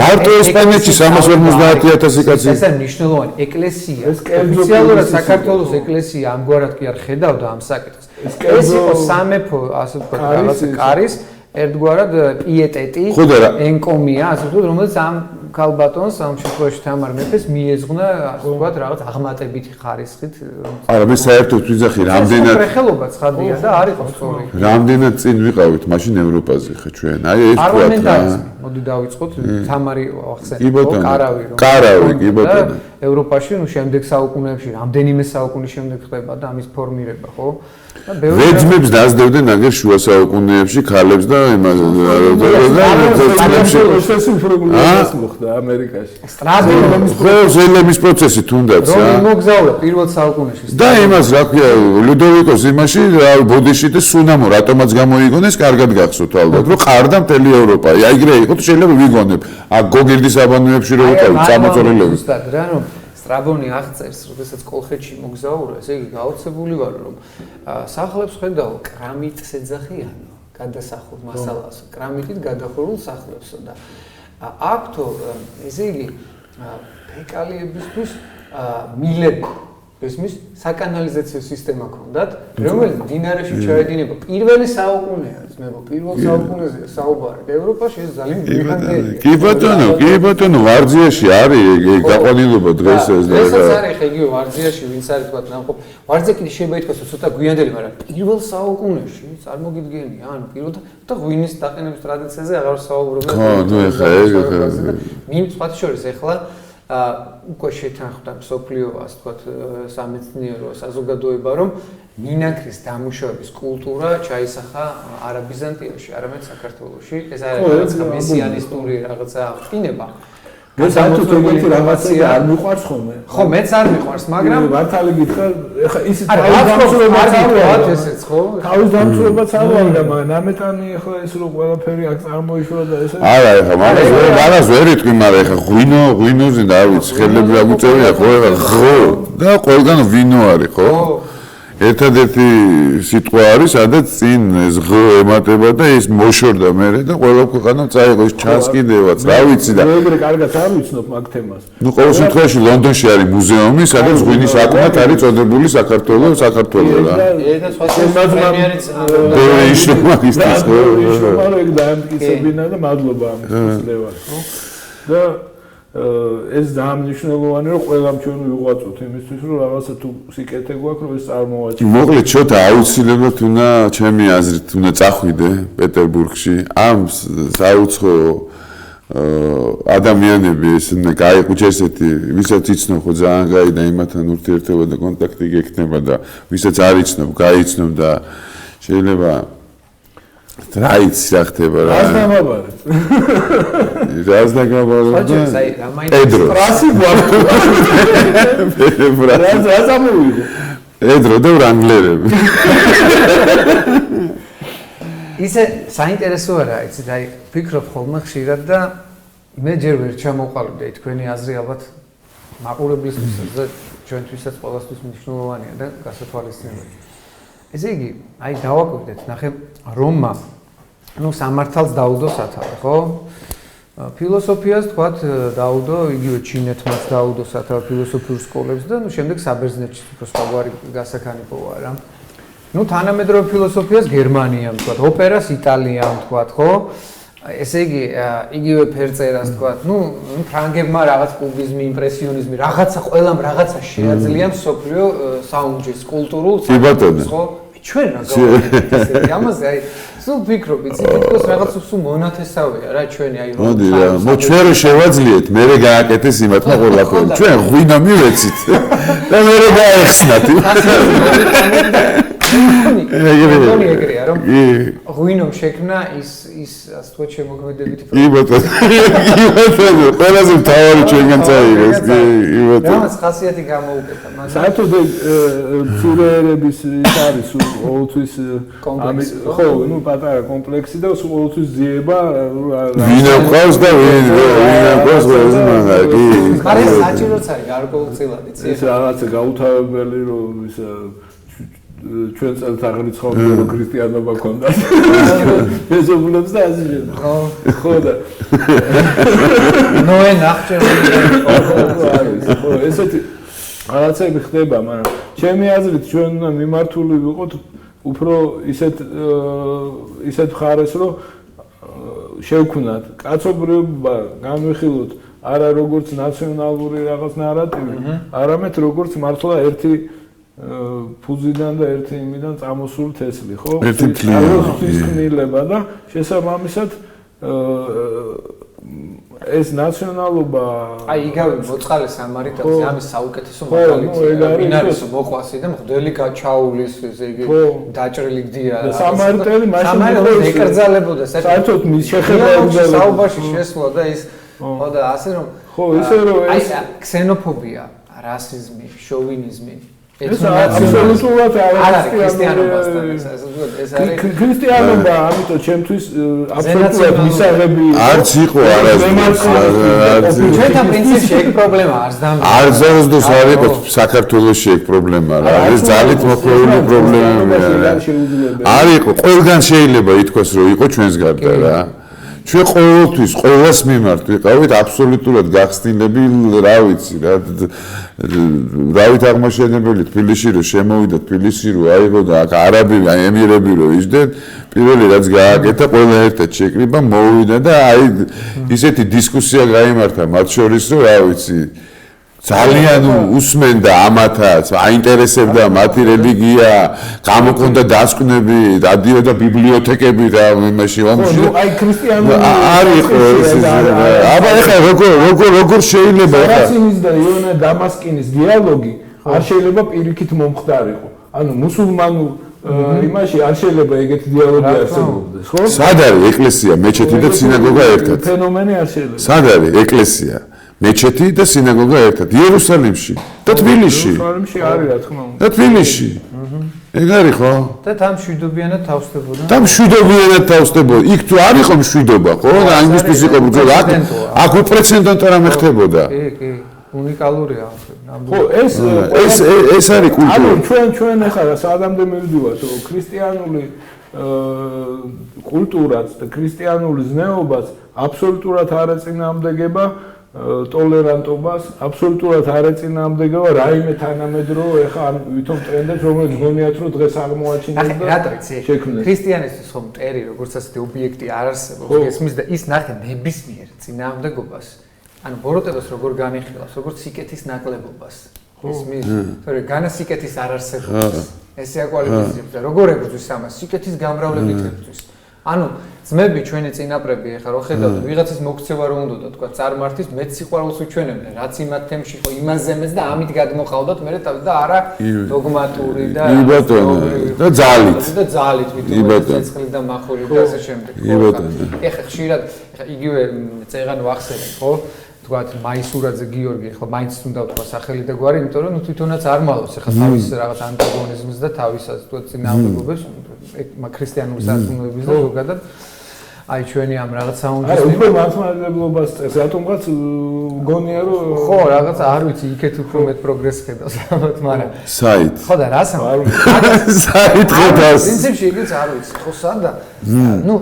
მარტო ესპანეთში 350,000 კაცი ეს არის მნიშვნელოვანი ეკლესია ოფიციალურად საქართველოს ეკლესია ამგვარად კი არ ხედავდა ამ საკითხს ეს იყო სამეფო ასე ვთქვათ რაღაც კარის ერთგვარად პიეტეტი ენკომია ასე ვთქვათ რომელიც ამ ქალბატონს ამ შემთხვევაში თამარ მეფეს მიეძღვნა ასე ვთქვათ რაღაც აღმატებითი ხარისხით არა მე საერთოდ ვიძახი რამდენად ხელობა ცხადია და არ იყო სწორი რამდენად წინ ვიყავით მაშინ ევროპაზე ხა ჩვენ აი ეს თქვა მოდი დავიწყოთ თამარი ახსენე კარავი კი ბატონო ევროპაში ნუ შემდეგ საუკუნეებში რამდენიმე საუკუნის შემდეგ ხდება და ამის ფორმირება ხო ვეძმებს დაძდევდნენ აგერ შუა საუკუნეებში ქალებს და იმას მოხდა ამერიკაში სტრაბონის პროცესი თუნდაც რომ მოგზაურა პირველ საუკუნეში და იმას რა ქვია ლუდოვიკოს იმაში ბოდიში და სუნამო რატომაც გამოიგონეს კარგად გახსოვთ ალბათ რომ ყარდა მთელი ევროპა აი ეგრე იყო თუ შეიძლება ვიგონებ აქ გოგირდის აბანოებში რო ვიყავით წამოწოლილები ზუსტად რა რომ სტრაბონი აღწერს, როდესაც კოლხეთში მოგზაურა, ესე იგი გაოცებული ვარ, რომ სახლებს ხედავ კრამიტს ეძახიანო, გადასახურ მასალას, კრამიტით გადახურულ სახლებსო და აქვთო, ესე იგი ფეკალიებისთვის მილები ესმის საკანალიზაციო სისტემა ქონდათ, რომელიც დინარეში ჩაედინება. პირველი საუკუნეა, ძმებო, პირველ საუკუნეზე საუბარი. ევროპაში ეს ძალიან გვიანდელია. კი ბატონო, ვარძიაში არის ეგ გაყვანილობა დღეს ეს და ეს არის ხე იგივე ვარძიაში, ვინც არის თქვა ნამყოფ. ვარძე კიდე შეიძლება ითქვას, რომ ცოტა გვიანდელი, მაგრამ პირველ საუკუნეში წარმოგიდგენია, ანუ პირველ და ღვინის დაყენების ტრადიციაზე აღარ საუბრობენ. ხო, ნუ ეხა ეგ მინ სხვა შორის ეხლა უკვე შეთანხმდა მსოფლიო ასე ვთქვათ სამეცნიერო საზოგადოება რომ მინაქრის დამუშავების კულტურა ჩაისახა არა ბიზანტიაში, არამედ საქართველოში. ეს არის რაღაცა მესიანისტური რაღაცა აღკინება. საერთოდ ეგეთი რაღაცა არ მიყვარს ხოლმე. ხო, მეც არ მიყვარს, მაგრამ მართალი გითხრა, ეხლა ის ესეც ხო? თავის დამცველებაც არ ვარ და მაგრამ ნამეტანი ეხლა ის რო ყველაფერი აქ წარმოიშვა და ესე. არა, ეხლა მაგას ვერ იტყვი, მაგრამ ეხლა ღვინოზე და არ ვიცი, ხელები რა გუწევია ხო ეხლა ხო და ყველგან ვინო არის ხო? ერთადერთი სიტყვა არის, სადაც წინ ეს ღ ემატება და ის მოშორდა მერე და ყველა ქვეყანამ წაიღო ის ჩასკიდევაც, რა ვიცი და ეგრე კარგად არ ვიცნობ მაგ თემას. ნუ ყოველ შემთხვევაში ლონდონში არის მუზეუმი, სადაც ღვინის აკმად არის წოდებული საქართველო და და სხვა პრემიერიც ისრომა ისწის ხო? ისრომა ეგ დაამტკიცებინა და მადლობა ამის ლევას, ხო? და ეს დაამნიშნელოვანი რომ ყველამ ჩვენ ვიღვაწოთ იმისთვის რომ რაღაცა თუ სიკეთე გვაქვს რომ ეს წარმოვაჩინოთ. მოკლედ შოთა აუცილებლად უნდა ჩემი აზრით უნდა წახვიდე პეტერბურგში ამ საუცხო ადამიანები ეს უნდა გაიყუჩე ესეთი ვისაც იცნობ ხო ძალიან კაი და იმათთან ურთიერთობა და კონტაქტი გექნება და ვისაც არ იცნობ გაიცნობ და შეიძლება რა იცი რა ხდება რა რას დამაბარეთ რას დაგაბარეთ ედრო რასი გვაქვს რა ამოვიღო ედრო და ვრანგლერები ისე საინტერესო არა იცი და ფიქრობ ხოლმე ხშირად და მე ჯერ ვერ ჩამოყალიბდა თქვენი აზრი ალბათ მაყურებლისთვისაც და ჩვენთვისაც ყოველთვის მნიშვნელოვანია და გასათვალისწინებელი ესე იგი, აი დავაკვირდეთ, ნახე რომმა, ну სამართალს დაუდო სათავე, ხო? ფილოსოფიას თქვათ დაუდო, იგივე ჩინეთმაც დაუდო სათავე ფილოსოფიურ სკოლებს და ну შემდეგ საბერძნეთში უფრო სხვაგვარი გასაქანიფოა რა. ну თანამედროვე ფილოსოფიას გერმანიამ თქვათ, ოპერას იტალიამ თქვათ, ხო? ესე იგი, იგივე ფერწერას თქვათ, ну ფრანგებმა რაღაც კუბიზმი, იმპრესიონიზმი, რაღაცა ყველამ რაღაცა შეაძლია მსოფლიო საუნჯის კულტურულ საბატონო. ხო? ჩვენ რა გავაკეთეთ ესე, ამაზე აი სულ ფიქრობ, იცი, თითქოს რაღაც სულ მონათესავეა რა ჩვენი აი მოდი რა, ჩვენ რო შევაძლიეთ, მერე გააკეთეს იმათმა ყველაფერი. ჩვენ ღვინო მივეცით და მერე გაეხსნათ. ეგრეა რომ ღვინომ შექმნა ის ასე თქვა შემოქმედებითი კი ბატონო ყველაზე მთავარი ჩვენგან წაიღეს კი ბატონო რამაც ხასიათი გამოუკეთა მაგრამ საერთოდ ცურერების ის არის ყოველთვის ამის ხო ну პატარა კომპლექსი და ყოველთვის ძიება ვინ აკავს და ვინ აკავს ყველაზე მაგარი კი მაგრამ საჭიროც არის გარკვეულწილად იცი ეს რაღაცა გაუთავებელი რომ ის ჩვენ წელთაღრიცხვი ცხოვრობ რომ ქრისტიანობა ქონდა. მეზობლებს და ასე შემდეგ. ხო და ნოე ნახჭერული ხო ესეთი რაღაცები ხდება, მაგრამ ჩემი აზრით ჩვენ უნდა მიმართული ვიყოთ უფრო ისეთ ხარეს რომ შევქმნათ კაცობრიობა განვიხილოთ არა როგორც ნაციონალური რაღაც ნარატივი, არამედ როგორც მართლა ერთი ფუძიდან და ერთი იმიდან წამოსული თესლი, ხო? ერთი ქნილება და შესაბამისად ეს ნაციონალობა აი იგავი მოწყალე სამარიტელზე ამის საუკეთესო მაგალითია ვინ არის მოყვასი და მღვდელი გაჩაულის ესე იგი დაჭრილი გდია და სამარიტელი მაშინ ეკრძალებოდა საერთოდ მის შეხედულებით საუბარში შესვლა და ის ხო და ასე რომ ხო ისე რომ აი ქსენოფობია რასიზმი შოვინიზმი ეს აბსოლუტურად არის ქრისტიანობასთან ეს არის ქრისტიანობა ამიტომ ჩემთვის აბსოლუტურად მისაღები არც იყო არასდროს ჩვენთან პრინციპში ეგ პრობლემა არც არასდროს არ იყო საქართველოში ეგ პრობლემა რა ეს ძალით მოხდეული პრობლემაა არ იყო ყველგან შეიძლება ითქვას რომ იყო ჩვენს გარდა რა ჩვენ ყოველთვის ყოველას მიმართ ვიყავით აბსოლუტურად გახსნილები რა ვიცი რა რავით აღმაშენებელი თბილისში რომ შემოვიდა თბილისში რომ აიღო და აქ არაბი ემირები რომ ისდენ პირველი რაც გააკეთა ყველა ერთად შეკრიბა მოვიდა და აი ისეთი დისკუსია გაიმართა მათ შორის რომ რა ვიცი ძალიან უსმენდა ამათაც, აინტერესებდა მათი რელიგია, გამოქონდა დასკვნები, დადიოდა ბიბლიოთეკები და იმაში ომში. აი ქრისტიანობა არ იყო ეს. აბა ეხლა როგორ შეიძლება ეხლა რასინის და იონა დამასკინის დიალოგი არ შეიძლება პირიქით მომხდარიყო. ანუ მუსულმანულ იმაში არ შეიძლება ეგეთი დიალოგი არსებობდეს, ხო? სად არის ეკლესია, მეჩეთი და სინაგოგა ერთად? ფენომენი არ შეიძლება. სად არის ეკლესია? მეჩეთი და სინაგოგა ერთად იერუსალიმში და თბილისში. იერუსალიმში არის რა თქმა უნდა. და თბილისში. ეგ არის ხო? და თან მშვიდობიანად თავსდებოდა. და მშვიდობიანად თავსდებოდა. იქ თუ არ იყო მშვიდობა, ხო? და აინგისთვის იყო ბრძოლა. აქ უპრეცედენტო რამე ხდებოდა. კი. უნიკალურია. ხო, ეს არის კულტურა. ანუ ჩვენ ახლა სადამდე მივდივართ, რომ ქრისტიანული კულტურაც და ქრისტიანული ზნეობაც აბსოლუტურად არ ეწინააღმდეგება ტოლერანტობას, აბსოლუტურად არ ეწინააღმდეგება რაიმე თანამედროვე ახლა ან ვითომ ტრენდებს, რომელიც გონიათ რომ დღეს აღმოაჩინეს და რატო იცი? ქრისტიანისთვის ხომ მტერი როგორც ასეთი ობიექტი არ არსებობს, გესმის და ის ნახე ნებისმიერ წინააღმდეგობას. ანუ ბოროტებას როგორ განიხილავს, როგორც სიკეთის ნაკლებობას. გესმის? თორე განასიკეთის არ არსებობს. ესე აკვალიფიცირებს და როგორ ებრძვის ამას? სიკეთის გამრავლებით ებრძვის. ანუ ძმები ჩვენი წინაპრები ახლა რო ხედავთ ვიღაცის მოქცევა რო უნდა და თქვა წარმართის მეც სიყვარულს უჩვენებდნენ რაც იმათ თემში ხო იმაზემეს და ამით გადმოყავდათ მე და არა დოგმატური და და ძალით ვიტყვი ცეცხლი და მახვილი და ასე შემდეგ ეხა ხშირად იგივე წეღან ვახსენებ ხო თქვათ მაისურაძე გიორგი ხო მაინც უნდა თქვა სახელი და გვარი იმიტომ რომ თვითონაც არ მალავს ეხა თავის რაღაც ანტაგონიზმს და თავისას თქვა წინააღმდეგობებს ქრისტიანული სარწმუნოების და ზოგადად აი ჩვენი ამ რაღაც საუნჯის არა უფრო მართლმადიდებლობას წეს რატომღაც გონია რომ ხო რაღაც არ ვიცი იქეთ უფრო მეტ პროგრესს ხედავს ალბათ მაგრამ საით ხო და რას ამ საით ხედავს პრინციპში იგიც არ ვიცი ხო სადა ნუ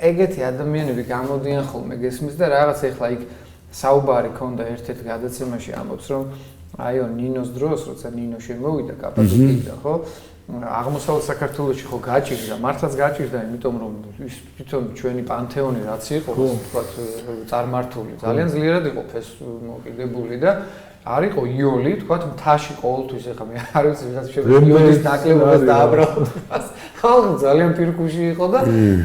ეგეთი ადამიანები გამოდიან ხოლმე გესმის და რაღაც ეხლა იქ საუბარი ქონდა ერთ-ერთ გადაცემაში ამბობს რომ აიო ნინოს დროს როცა ნინო შემოვიდა კაპადოკიიდან ხო აღმოსავლეთ საქართველოში ხო გაჭირდა მართლაც გაჭირდა იმიტომ რომ ის თვითონ ჩვენი პანთეონი რაც იყო თქვათ წარმართული ძალიან ძლიერად იყო მოკიდებული და არ იყო იოლი თქვათ მთაში ყოველთვის ეხა მე არ ვიცი ვიღაც შეიძლება იოლის ნაკლებობას დააბრალოს ხალხი ძალიან პირქუში იყო და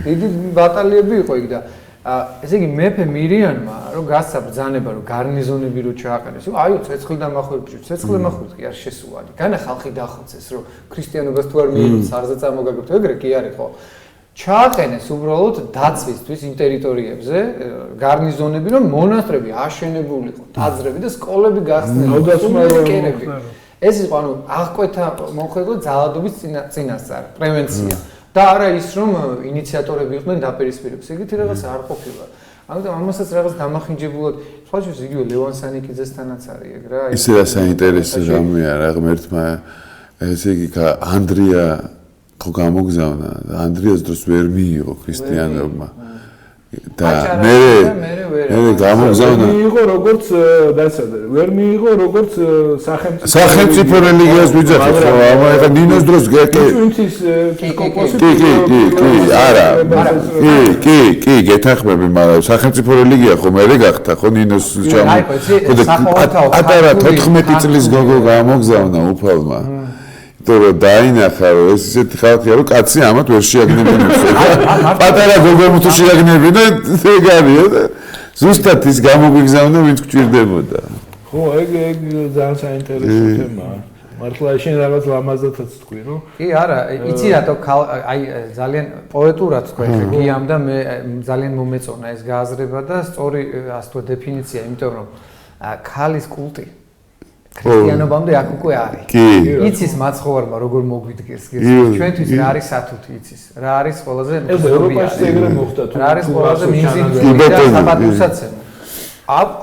დიდი ბატალიები იყო იქ და ესე იგი მეფე მირიანმა რომ გასცა ბრძანება რომ გარნიზონები რო ჩააყენეს აიო ცეცხლი და მახვილი ცეცხლი მახვილი კი არ შესუვალი განა ხალხი დახოცეს რომ ქრისტიანობას თუ არ მიიღოს არზე წარმოგაგებთ ეგრე კი არის ხო ჩააყენეს უბრალოდ დაცვისთვის იმ ტერიტორიებზე გარნიზონები რომ მონასტრები აშენებულიყო ტაძრები და სკოლები გახსნილიყო ეს იყო ანუ აღკვეთა მოხდა ძალადობის წინასწარ პრევენცია და არა ის რომ ინიციატორები იყვნენ დაპირისპირების. ეგეთი რაღაც არ ყოფილა. ამიტომ ამასაც რაღაც დამახინჯებულად სხვა შორის იგივე ლევან სანიკიძესთანაც არის ეგ რა. ისე რა საინტერესო რამეა რა ღმერთმა ესე იგი ანდრია ხო გამოგზავნა და ანდრიას დროს ვერ მიიღო ქრისტიანობა. და მე გამოგზავნა მიიღო როგორც დასადა ვერ მიიღო როგორც სახელმწიფო რელიგიას ვიძახით ხო აბა ეხა ნინოს დროს ჩვენთვის ეპისკოპოსი კი არა კი გეთანხმები მაგრამ სახელმწიფო რელიგია ხო მე გახდა ხო ნინოს პატარა 14 წლის გოგო გამოგზავნა უფალმა თორე დაინახა რომ ეს ისეთი ხალხია რომ კაცი ამათ ვერ შეაგნებინებს პატარა გოგომ თუ შეაგნებინა ეგ არის და ზუსტად ის გამოგვიგზავნა ვინც გვჭირდებოდა ხო ეგ ძალიან საინტერესო თემაა მართლა შენ რაღაც ლამაზათაც თქვი რომ კი არა იცი რატო აი ძალიან პოეტურად თქვა ხე გიამ და მე ძალიან მომეწონა ეს გააზრება და სწორი ასე თუ დეფინიცია იმიტომ რომ ქალის კულტი ქრისტიანობამდე აქ უკვე არის. იცის მაცხოვარმა როგორ მოგვიდგეს ჩვენთვის რა არის სათუთი იცის. რა არის ყველაზე ეს ევროპაში ეგრე მოხდა თუ რა არის ყველაზე მიმზიდველი და საპატიოსაცემო.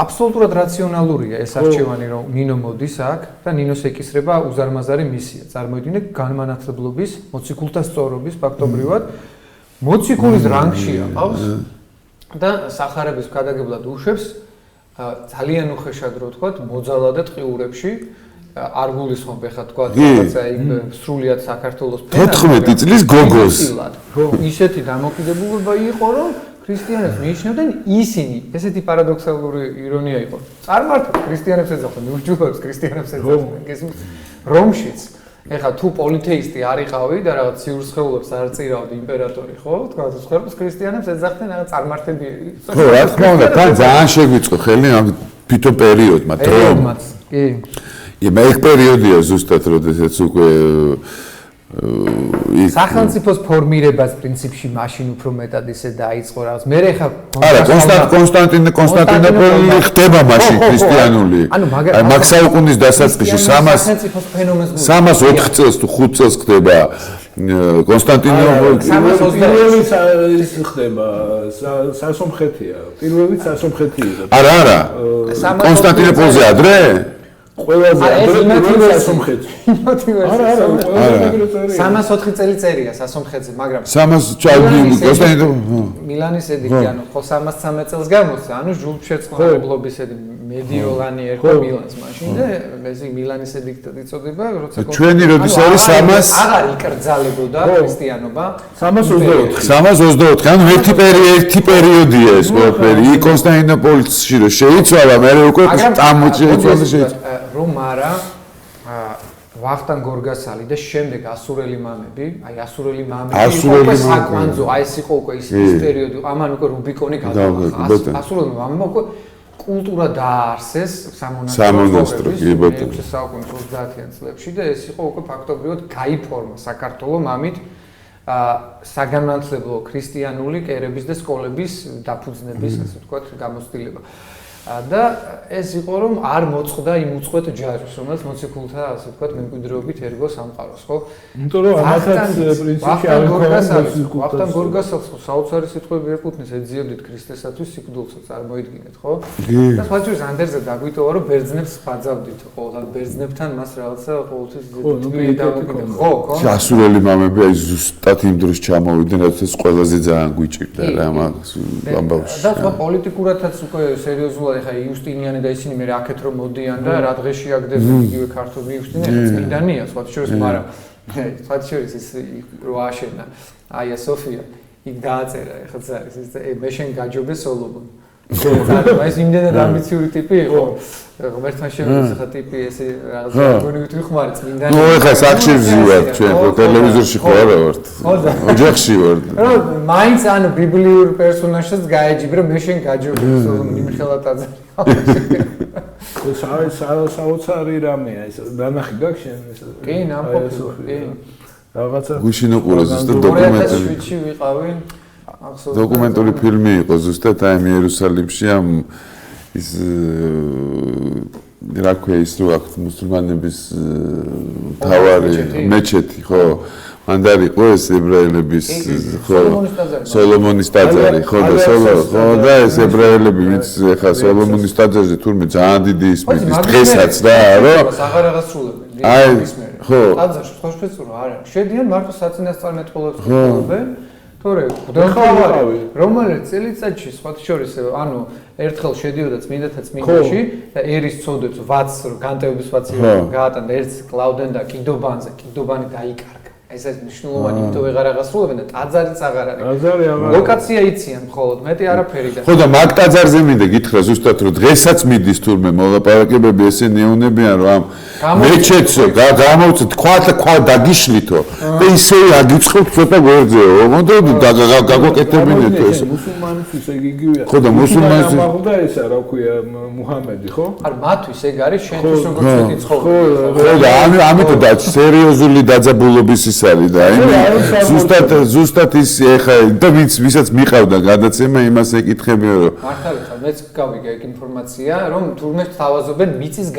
აბსოლუტურად რაციონალურია ეს არჩევანი რომ ნინო მოდის აქ და ნინოს ეკისრება უზარმაზარი მისია. წარმოიდგინე განმანათლებლობის, მოციქულთა სწორობის ფაქტობრივად მოციქულის რანგში აყავს და სახარების გადაგებლად უშვებს ძალიან უხეშად რო თქვა მოძალა და ტყიურებში არ გულისხმობ ეხა თქვა რაღაცა იქ სრულიად საქართველოს 14 წლის გოგოს ისეთი დამოკიდებულება იყო რომ ქრისტიანებს მიიჩნევდნენ ისინი ესეთი პარადოქსალური ირონია იყო წარმართად ქრისტიანებს ეძახდნენ უჯულებს ქრისტიანებს ეძახდნენ რომშიც ეხა თუ პოლითეისტი არიყავი და რაღაც ციურ სხეულებს არ წირავდი იმპერატორი ხო თქვა სხეულებს ქრისტიანებს ეძახდნენ რაღაც წარმართები ხო რა თქმა უნდა თან ძალიან შეგვიწყო ხელი ამ თვითონ პერიოდმა დრომაც კი მე ეგ პერიოდია ზუსტად როდესაც უკვე სახელმწიფოს ფორმირებას პრინციპში მაშინ უფრო მეტად ისე დაიწყო რაღაც. მე ხა არა, კონსტანტინოპოლი ხდება მაშინ ქრისტიანული. აი მაგ საუკუნის დასაწყისში 304 წელს თუ 5 წელს ხდება კონსტანტინოპოლი. პირველი ის ხდება სასომხეთია. პირველი სასომხეთია. არა. კონსტანტინოპოლზე ადრე? ყველაზე ადრე სასომხეთში. არა, 304 წელიწადია სასომხეთზე, მაგრამ 300 მილანის ედიქტი, ანუ ხო 313 წელს გამოსცა, ანუ ჟულფშერწყმავლობის მედიოლანი ერქვა მილანს მაშინ და ეს მილანის ედიქტად იწოდება, როცა ჩვენი როდის არის 300 აღარ იკრძალებოდა ქრისტიანობა 324, ანუ ერთი პერიოდია ეს ყველაფერი. კონსტანტინოპოლში რო შეიცვალა, მე უკვე წამოწევა შეიცვალა. რომ არა ვახტანგ გორგასალი და შემდეგ ასურელი მამები, აი ასურელი მამები უკვე საკვანძო, აი ეს იყო უკვე ის პერიოდი, ამან უკვე რუბიკონი გადაახლა. ასურელი მამებმა უკვე კულტურა დააარსეს სამონასტრო საუკუნის 30-იან წლებში და ეს იყო უკვე ფაქტობრივად გაიფორმა საქართველოს მამით საგანმანათლებლო ქრისტიანული კერების და სკოლების დაფუძნების, ასე ვთქვათ, გამოცდილება. და ეს იყო რომ არ მოწყდა იმ უწყვეტ ჯაჭვს, რომელიც მოციქულთა, ასე ვთქვათ, მემკვიდრეობით ერგო სამყაროს, ხო? იმიტომ რომ ამათაც პრინციპში არ იყო ვახტანგ გორგასალს საოცარი სიტყვები ეკუთვნის, ეძიებდით ქრისტესათვის სიკვდილსა წარმოიდგინეთ, ხო? და სხვაჯერს ანდერზე დაგვიტოვა რომ ბერძნებს ბაძავდით, ხო? და ბერძნებთან მას რაღაცა ყოველთვის თბილი დამოკიდე, ხო? ასურელი მამები აი ზუსტად იმ დროს ჩამოვიდნენ, როდესაც ყველაზე ძალიან გვიჭირდა რა ამას ამბავს. და სხვა პოლიტიკურადაც უკვე სერიოზულად ეხა იუსტინიანი და ისინი მე აქეთ რომ მოდიან და რა დღეში აგდებენ იგივე ქართული იუსტინიანი წმინდანია სხვა შორის, მაგრამ სხვა შორის ის რო აშენა აია სოფია იქ დააწერა ეხა ზარის ეს მე შენ გაჯობე სოლომონ. ეს იმდენად ამბიციური ტიპი იყო. ღმერთმა შემოიცა ხა ტიპი ესე რაღაცა გონივით ვიხმარი წმინდანი. ნუ ეხა სახში ვზივარ ჩვენ ხო ტელევიზორში ხო არა ვართ. ოჯახში ვარ. რა მაინც ანუ ბიბლიურ პერსონაჟსაც გაეჯიბრა მე შენ გაჯობე სოლომონ იმხელა ტაძარი. საოცარი რამეა ეს დანახი გაქვს შენ ეს. კი, ნამყოფი, კი. რაღაცა გუშინოყურე ზუსტად დოკუმენტები. 2007-ში ვიყავი. დოკუმენტური ფილმი იყო ზუსტად აი იერუსალიმში ამ ის რა ქვია ის რო აქ მუსულმანების თავარი მეჩეთი ხო მანდარ იყო ეს ებრაელების ხო სოლომონის ტაძარი ხო და ეს ებრაელები ვინც ეხა სოლომონის ტაძარზე თურმე ძალიან დიდი ისმის დღესაც რა რომ აღარაღას სრულებენ აი ხო ტაძარში ხო შეწურო არა შედიან მარტო საწინასწარმეტყველებს ხდებიან თორე გდახავარი რომელიც წელიწადში სხვა შორის ანუ ერთხელ შედიოდა წმინდათა წმინდაში და ერის წოდებს ვაც განტევების ვაცი გაატანდა ერთ კლაუდენ და კიდობანზე კიდობანი დაიკარგა ეს ეს მნიშვნელოვანი იმიტომ ვეღარ აღასრულებენ და ტაძარიც აღარ არის ტაძარი აღარ ლოკაცია იციან მხოლოდ მეტი არაფერი და ხო და მაგ ტაძარზე მინდა გითხრა ზუსტად რომ დღესაც მიდის თურმე მოლაპარაკებები ესენი ეუბნებიან რომ ამ მეჩეთს გამოვწე თქვა დაგიშლითო და ისე აგიწყობთ ცოტა გვერდზეო მომდო გაგვაკეთებინეთო ეს მუსულმანისთვის ეგ იგივეა ხო და მუსულმანისთვის და ესა რა ქვია მუჰამედი ხო არ მათთვის ეგ არის შენთვის როგორც მეტი ცხოვრება ხო და ამიტომ და სერიოზული დაძაბულობის ის არის და ზუსტად ის ეხა და ვისაც მიყავდა გადაცემა იმას ეკითხებია რომ მართალია ხა მეც გავიგე ეგ ინფორმაცია რომ თურმე თავაზობენ მიწის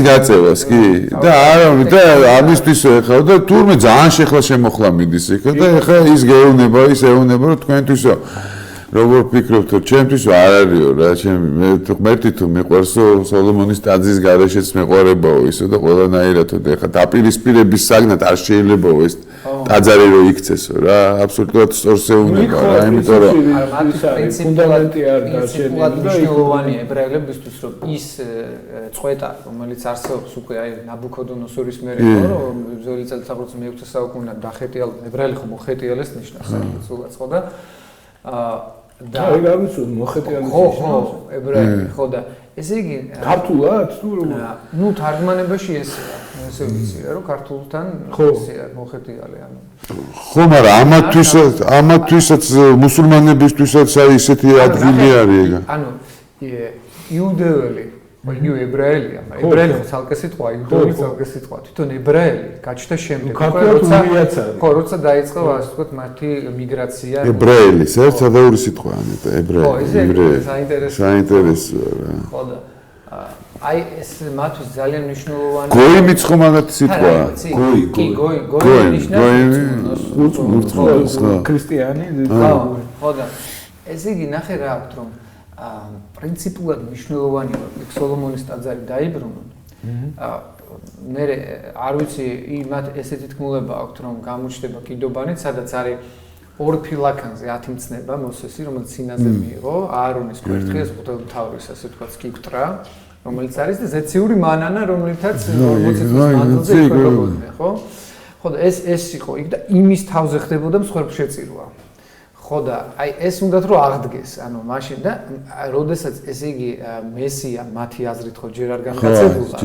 გაწევას კი და არა და ამისთვის ეხა და თურმე ძალიან შეხლა შემოხლა მიდის ეხა და ეხა ის გეუბნება ის ეუბნება რომ თქვენთვისო როგორ ფიქრობთ რომ ჩემთვის არ არისო რა ჩემი მე ღმერთი თუ მიყვარსო სოლომონის ტაძრის გარეშეც მეყვარებაო ისო და ყველანაირად და ეხა დაპირისპირების საგნად არ შეიძლებაო ეს ტაძარი რო იქცესო რა აბსოლუტურად სწორს ეუბნება რა იმიტომ რომ ფუნდამენტი არ დარჩენილი და მნიშვნელოვანი ებრაელებისთვის რომ ის წვეტა რომელიც არსებობს უკვე აი ნაბუქოდონოსორის მერე რომ ძველი წელიწადს მე-6 საუკუნიდან დახეტიალ ებრაელი ხო მოხეტიალეს ნიშნავს სულაც ხო და და ეგ არის მოხეტიალეს ხო ებრაელი ხო და ესე იგი ქართულად თუ ნუ თარგმანებაში ესე ვიცი რა რომ ქართულთან ესეა მოხეტიალე ანუ ხო მაგრამ ამათთვისაც მუსულმანებისთვისაც აი ესეთი ადგილი არის ეგ ანუ იუდეველი იგივე ებრაელია, მაგრამ ებრაელი ხო ცალკე სიტყვა, იუდეური ცალკე სიტყვა. თვითონ ებრაელი გაჩნდა შემდეგ, როცა დაიწყო ასე ვთქვათ მათი მიგრაცია. ებრაელი, საერთოდ სიტყვაა, ებრაელი. ხო, ეს საინტერესოა რა. ხო და აი ეს მათთვის ძალიან მნიშვნელოვანი. გოიმიც ხო მაგათი სიტყვაა. გოი ნიშნავს ქრისტიანი. ხო და ესე იგი ნახე რა აქვს რომ პრინციპულად მნიშვნელოვანია რომ სოლომონის ტაძარი დაიბრუნონ. მე არ ვიცი იმათ ესეთი თქმულება აქვს რომ გამოჩნდება კიდობანით, სადაც არის ორ ფილაქანზე 10 მცნება მოსესი, რომელიც სინაზე მიიღო, აარონის კვერთხის ღვთაების ასე ვთქვათ სკიპტრა, რომელიც არის და ზეციური მანანა, რომლითაც 40 წლის მანძილზე იკვებებოდნენ, ხო? ხო და ეს იყო იქ და იმის თავზე ხდებოდა მსხვერპლშეწირვა. ხო და აი ეს უნდათ რომ აღდგეს, ანუ მაშინ და როდესაც ესე იგი მესია მათი აზრით ხო ჯერ არ განხაცებულა,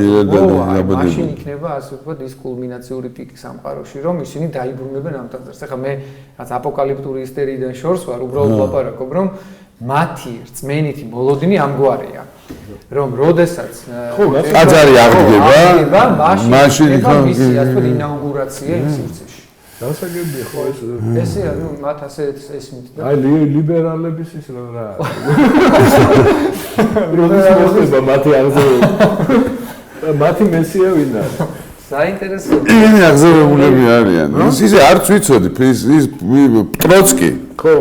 მაშინ იქნება ასე ვთქვათ ის კულმინაციური პიკი სამყაროში, რომ ისინი დაიბრუნებენ ამ ტაძარს. ახლა მე რაც აპოკალიფტური ისტორიიდან შორს ვარ, უბრალოდ ვაპარაკობ, რომ მათი რწმენითი მოლოდინი ამგვარია. რომ როდესაც ტაძარი აღდგება, მაშინ იქნება მისი ასე ვთქვათ ინაუგურაცია იმ სივრცეში. დასაგებია ხო ესე ანუ მათ ასე ესმით და აი ლიბერალების ის რა როდესაც მათი აღზევება მათი მესია ვინ არის საინტერესო ისინი აღზევებულები არიან ისე არც ვიცოდი ის ტროცკი ხო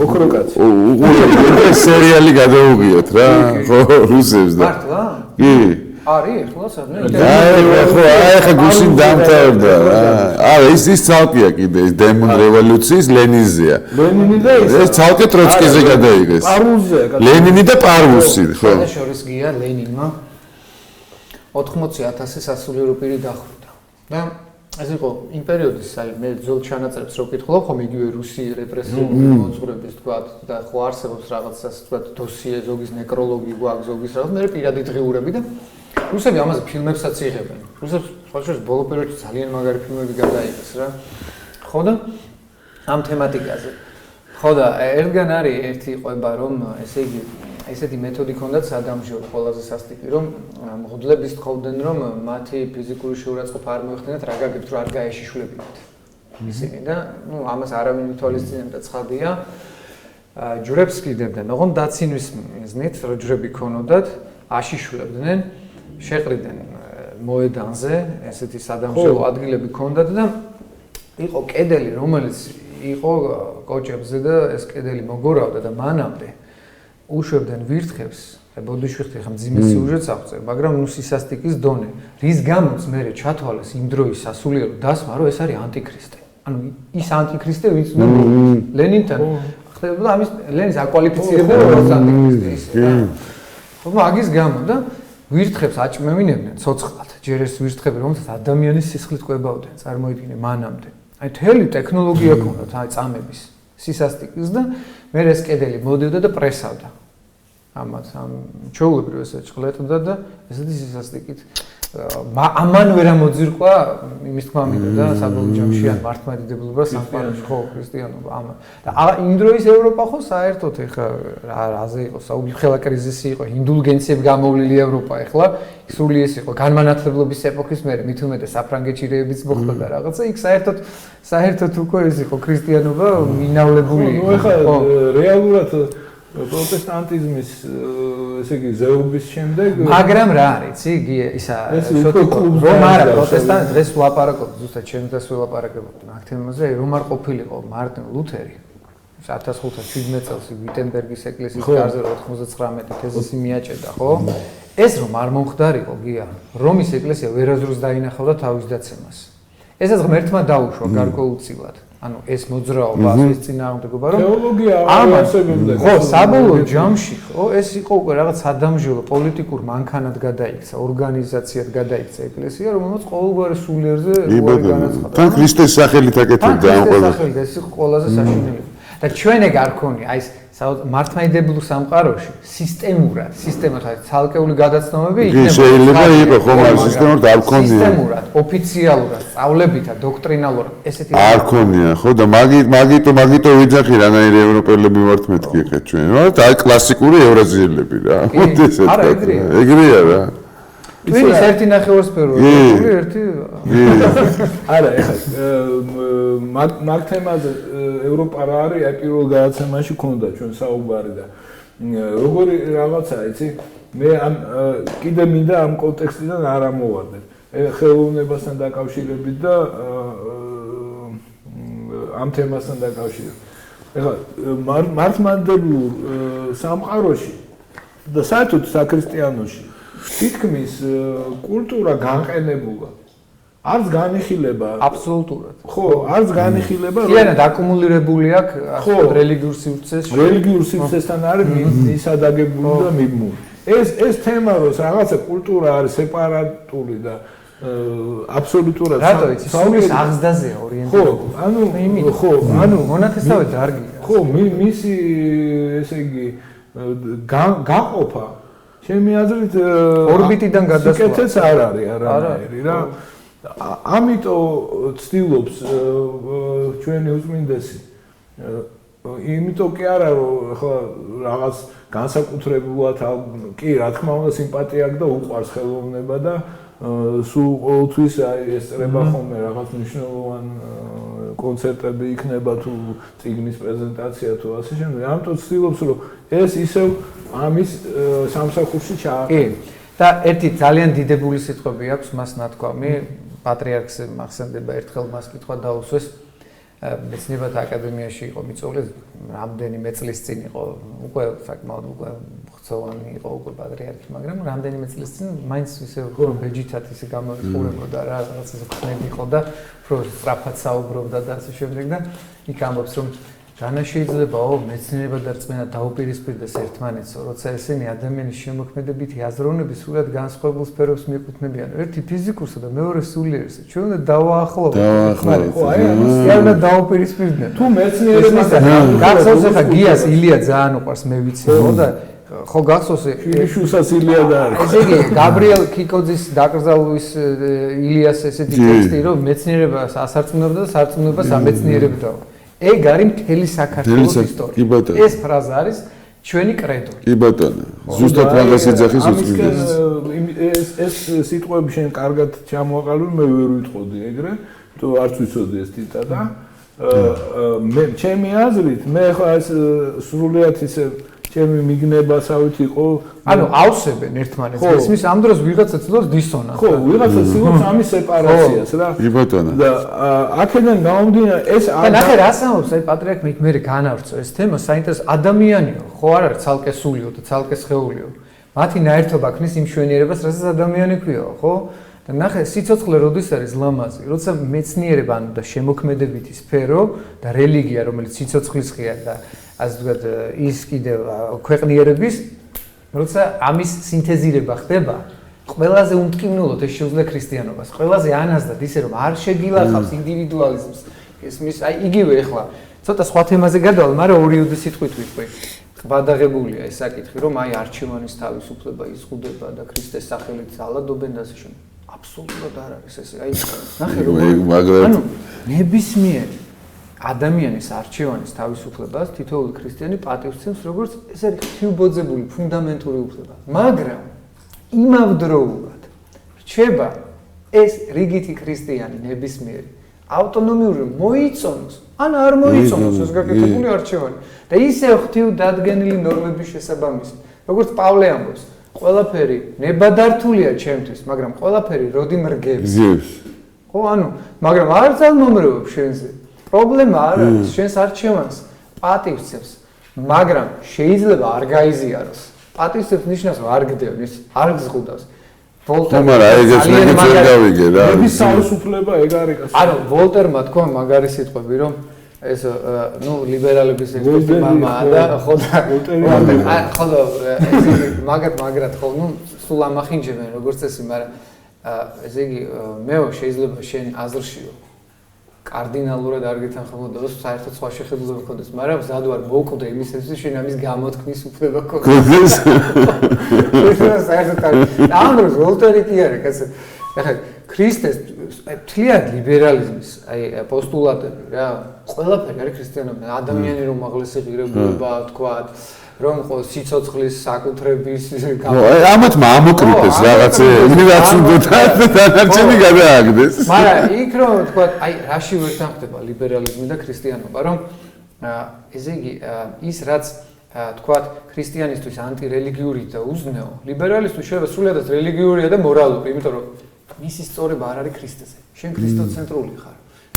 ოქროკაცი უყურე სერიალი გადაუღიათ რა ხო რუსებს და მართლა კი არის ახლა სადმე ახლა გუშინ დამთავრდა არა ის ცალკეა კიდე ის დემონ რევოლუციის ლენინზეა ლენინი და ეს ცალკე ტროცკიზე გადაიღეს პარვუზეა ლენინი და პარვუსი ხო შორის გია ლენინმა 80,000 სასულიერო პირი დახვრიტა და ეს იყო იმ პერიოდის აი მე ძველ ჩანაწერებს რო ვკითხულობ ხომ იგივე რუსი რეპრესიული მოძღვრების თქვა და ხო არსებობს რაღაცას თქვა დოსიე ზოგის ნეკროლოგი გვაქვს ზოგის რაღაც მე პირადი დღიურები და რუსები ამაზე ფილმებსაც იღებენ. რუსებს სხვაშორის ბოლო პერიოდში ძალიან მაგარი ფილმები გადაიღეს რა. ხო და ამ თემატიკაზე. ხო და ერთგან არის ერთი ყვება რომ ესე იგი ესეთი მეთოდი ქონდათ სადამჟო ყველაზე სასტიკი რომ მღვდლების თხოვდნენ რომ მათი ფიზიკური შეურაცხყოფა არ მოეხდინათ რა გაგებთ რომ არ გაეშიშვლებინათ. ისინი და ნუ ამას არავინ ითვალისწინებდა ცხადია. ჯვრებს კიდევდნენ, ოღონდ დაცინვის მიზნით რო ჯვრები ქონოდათ აშიშვლებდნენ შეყრიდნენ მოედანზე, ესეთი სადამჟელო ადგილები ჰქონდათ და იყო კედელი, რომელიც იყო კოჭებზე და ეს კედელი მოგორავდა და მანამდე უშვებდნენ ვირთხებს, ბოდიშვიხტი ხა მძიმე სიუჟეტს აღწევ, მაგრამ ნუ სისასტიკის დონე, რის გამოც მე ჩათვალეს იმ დროის სასულიერო დასმა, რომ ეს არის ანტიქრისტე. ანუ ის ანტიქრისტე, ვინც უნდა ლენინთან ხდებოდა ამის ლენის აკვალიფიცირებდა როგორც ანტიქრისტე ისე და ხო მაგის გამო და ვირთხებს აჭმევინებდნენ ცოცხლად. ჯერ ეს ვირთხები რომელსაც ადამიანის სისხლით კვებავდნენ, წარმოიდგინე მანამდე. აი თელი ტექნოლოგია ქონდათ, აი წამების სისასტიკის და მე ეს კედელი მოდევდა და პრესავდა. ამას ამ ჩაულებრივ ესე ჭყლეტდა და ესეთი სისასტიკით ამან ვერ ამოძირყვა იმის თქმა მინდა და საბოლოო ჯამში ან მართლმადიდებლობა სამყაროში ხო ქრისტიანობა ამა და იმ დროის ევროპა ხო საერთოდ ეხლა რაზე იყო საუბარი ხელა კრიზისი იყო ინდულგენციები გამოვლილი ევროპა ეხლა სრული ეს იყო განმანათლებლობის ეპოქის მერე მით უმეტეს საფრანგეთში რეებიც მოხდა და რაღაცა იქ საერთოდ უკვე ეს იყო ქრისტიანობა მინავლებული იყო ეხლა რეალურად პროტესტანტიზმის ესე იგი ზეობის შემდეგ მაგრამ რა არის იცი ისა რომ არა პროტესტანტი დღეს ვლაპარაკობ ზუსტად ჩემს დღეს ვლაპარაკობ აქ თემაზე რომ არ ყოფილიყო მარტინ ლუთერი 1517 წელს ვიტენბერგის ეკლესიის გარზე 99 თეზისი მიაჭედა ხო ეს რომ არ მომხდარიყო გია რომის ეკლესია ვერაზრუს დაინახავდა თავის დაცემას ესაც ღმერთმა დაუშვა გარკვეულწილად ანუ ეს მოძრაობა ეს წინააღმდეგობა რომ თეოლოგია არსებობდა ხო საბოლოო ჯამში ხო ეს იყო უკვე რაღაც სადამჟელო პოლიტიკურ მანქანად გადაიქცა ორგანიზაციად გადაიქცა ეკლესია რომელმაც ყოველგვარი სულიერზე უარი განაცხადა თან ქრისტეს სახელით აკეთებდა ამ ყველას ეს იყო ყველაზე საშინელი და ჩვენ ეგ არ ქონია აი ეს მართლმადიდებლურ სამყაროში სისტემურად ცალკეული გადაცნობები შეიძლება იყოს ხომ არ სისტემურად არ ქონია სისტემურად ოფიციალურად სწავლებითა დოქტრინალურად ესეთი არ ქონია ხო და მაგიტო ვიძახი რანაირი ევროპელები ვართ მეთქი ხეთ ჩვენ ვართ აი კლასიკური ევრაზიელები რა არა ეგრეა რა ტვინის ერთი ნახევარსფეროა ერთი არა ეხლა მაგ თემაზე ევროპა რა არის აი პირველ გადაცემაში ქონდა ჩვენ საუბარი და როგორი რაღაცა იცი მე კიდე მინდა ამ კონტექსტიდან არ ამოვარდე ხელოვნებასთან დაკავშირებით და ამ თემასთან დაკავშირებით ეხლა მართლმადიდებლურ სამყაროში და საერთოდ საქრისტიანოში თითქმის კულტურა განყენებულა არც განიხილება აბსოლუტურად ხო არც განიხილება რომ აკუმულირებული აქვს რელიგიურ სივრცესთან არის მისადაგებული და მიბმული ეს თემა რომ რაღაცა კულტურა არის სეპარატული და აბსოლუტურად რატო იცი სულის აღზრდაზეა ორიენტირებული ხო ანუ მონათესავე დარგია ხო მისი ესე იგი გაყოფა ჩემი აზრით ორბიტიდან გადასვლა სიკეთეც არ არის არანაირი რა ამიტომ ცდილობს ჩვენი უწმინდესი იმიტომ კი არა რომ ახლა რაღაც განსაკუთრებულად კი რა თქმა უნდა სიმპათია აქვს და უყვარს ხელოვნება და სულ ყოველთვის ესწრება ხოლმე რაღაც მნიშვნელოვანი კონცერტები იქნება თუ წიგნის პრეზენტაცია თუ ასე შემდეგ ამიტომ ცდილობს რომ ეს ისევ ამის სამსახურში ჩააყენოს და ერთი ძალიან დიდებული სიტყვები აქვს მას ნათქვამი პატრიარქს მახსენდება ერთხელ მას კითხვა დაუსვეს მეცნიერებათა აკადემიაში იყო მიწვეული რამდენიმე წლის წინ იყო უკვე საკმაოდ უკვე ხცოვანი იყო უკვე პატრიარქი მაგრამ რამდენიმე წლის წინ მაინც ისე ბეჯითად ისე გამოიყურებოდა რა რაღაც ისე ხმები იყო და უფრო სწრაფად საუბრობდა და ასე შემდეგ და იქ ამბობს რომ რანა შეიძლებაო მეცნიერება და რწმენა დაუპირისპირდეს ერთმანეთს როცა ესენი ადამიანის შემოქმედებითი აზროვნების სულად განსხვავებულ სფეროს მიეკუთვნებიან ერთი ფიზიკურსა და მეორე სულიერს ჩვენ უნდა დავაახლოვოთ ხო აი ამას უნდა დაუპირისპირდნენ თუ მეცნიერების გახსოვს ახლა გიას ილია ძალიან უყვარს მე ვიცი ხო და ხო გახსოვს შუშას ილია და ესე იგი გაბრიელ კიკოძის დაკრძალვის ილიას ესეთი ტექსტი რომ მეცნიერებას ასარწმუნებდა და სარწმუნოებას ამეცნიერებდა ეგ არის მთელი საქართველოს ისტორია. ეს ფრაზა არის ჩვენი კრედო. კი ბატონო. ზუსტად მაგას ეძახის უწმინდეს. ეს სიტყვები შენ კარგად ჩამოაყალიბე, მე ვერ ვიტყოდი ეგრე, თუ არც ვიცოდი ეს თიტა და მე ჩემი აზრით, მე ხა ეს სრულიად ისე ჩემი მიგნებასავით იყო ანუ ავსებენ ერთმანეთს ისმის ამ დროს ვიღაცა ცდილობს დისონანსს ხო ვიღაცა ცდილობს ამის სეპარაციას რა კი ბატონო და აქედან გამომდინარე ეს და ნახე რას ამბობს აი პატრიარქი მე განავრცო ეს თემა საინტერესო ადამიანიო ხო არ არის ცალკე სულიო და ცალკე სხეულიო მათი ნაერთობა ქმნის იმ მშვენიერებას რასაც ადამიანი ქვია ხო და ნახე სიცოცხლე როდის არის ლამაზი როცა მეცნიერება ანუ და შემოქმედებითი სფერო და რელიგია რომელიც სიცოცხლის ღია და ასე ვთქვათ ის კიდევ ქვეყნიერების როცა ამის სინთეზირება ხდება ყველაზე უმტკივნეულად ეს შეუძლია ქრისტიანობას ყველაზე ანაზდად ისე რომ არ შეგილახავს ინდივიდუალიზმს ესმის აი იგივე ახლა ცოტა სხვა თემაზე გადავალ მაგრამ ორიოდი სიტყვით ვიტყვი ყბადაღებულია ეს საკითხი რომ აი არჩევანის თავისუფლება იზღუდება და ქრისტეს სახელით ძალადობენ და ასე შემდეგ აბსოლუტურად არ არის ეს აი ნახე რომ ანუ ნებისმიერი ადამიანის არჩევანის თავისუფლებას თითოეული ქრისტიანი პატივსცემს როგორც ეს არის ღვთიუბოძებული ფუნდამენტური უფლება მაგრამ იმავდროულად რჩება ეს რიგითი ქრისტიანი ნებისმიერი ავტონომიური მოიწონოს ან არ მოიწონოს ეს გაკეთებული არჩევანი და ისე ღვთიუდადგენილი ნორმების შესაბამისად როგორც პავლე ამბობს ყველაფერი ნებადართულია ჩემთვის მაგრამ ყველაფერი როდი მრგებს ხო ანუ მაგრამ არ ძალმომრევებ შენზე პრობლემა არ არის შენს არჩევანს პატივსცემს მაგრამ შეიძლება არ გაიზიაროს პატივსცემს ნიშნავს რომ არ გდევნის არ გზღუდავს ვოლტერმა ეგეც ვერ გავიგე რა ნების თავისუფლება ეგ არის ანუ ვოლტერმა თქვა მაგარი სიტყვები რომ ეს ნუ ლიბერალების ერთ-ერთი მამაა და ხო და მაგრად ხო ნუ სულ ამახინჯებენ როგორც წესი მაგრამ ესე იგი მეო შეიძლება შენ აზრშიო კარდინალურად არ გეთანხმებოდა და საერთოდ სხვა შეხედულება მქონდეს, მაგრამ მზად ვარ მოვკვდე იმისათვის, შენ ამის გამოთქმის უფლება გქონდეს. საერთოდ ამ დროს ვოლტერი კი არა, კაცო. ახლა ქრისტეს თლიან ლიბერალიზმის პოსტულატები რა, ყველაფერი არის ქრისტიანობა, ადამიანი რომ მაღლესი ღირებულება თქვა, რომ ხო სიცოცხლის საკუთრების ამათ ამოკრიფეს რაღაცე უნივერსიტეტად და დანარჩენი გადააგდეს. მაგრამ იქ რომ თქვა, რაში ვერ თანხდება ლიბერალიზმი და ქრისტიანობა, რომ ესე იგი ის რაც თქვა ქრისტიანისთვის ანტირელიგიური და უზნეო, ლიბერალისტვის შეიძლება სრულიადად რელიგიურია და მორალური, იმიტომ რომ მისი სწორება არ არის ქრისტეზე. შენ ქრისტოცენტრული ხარ.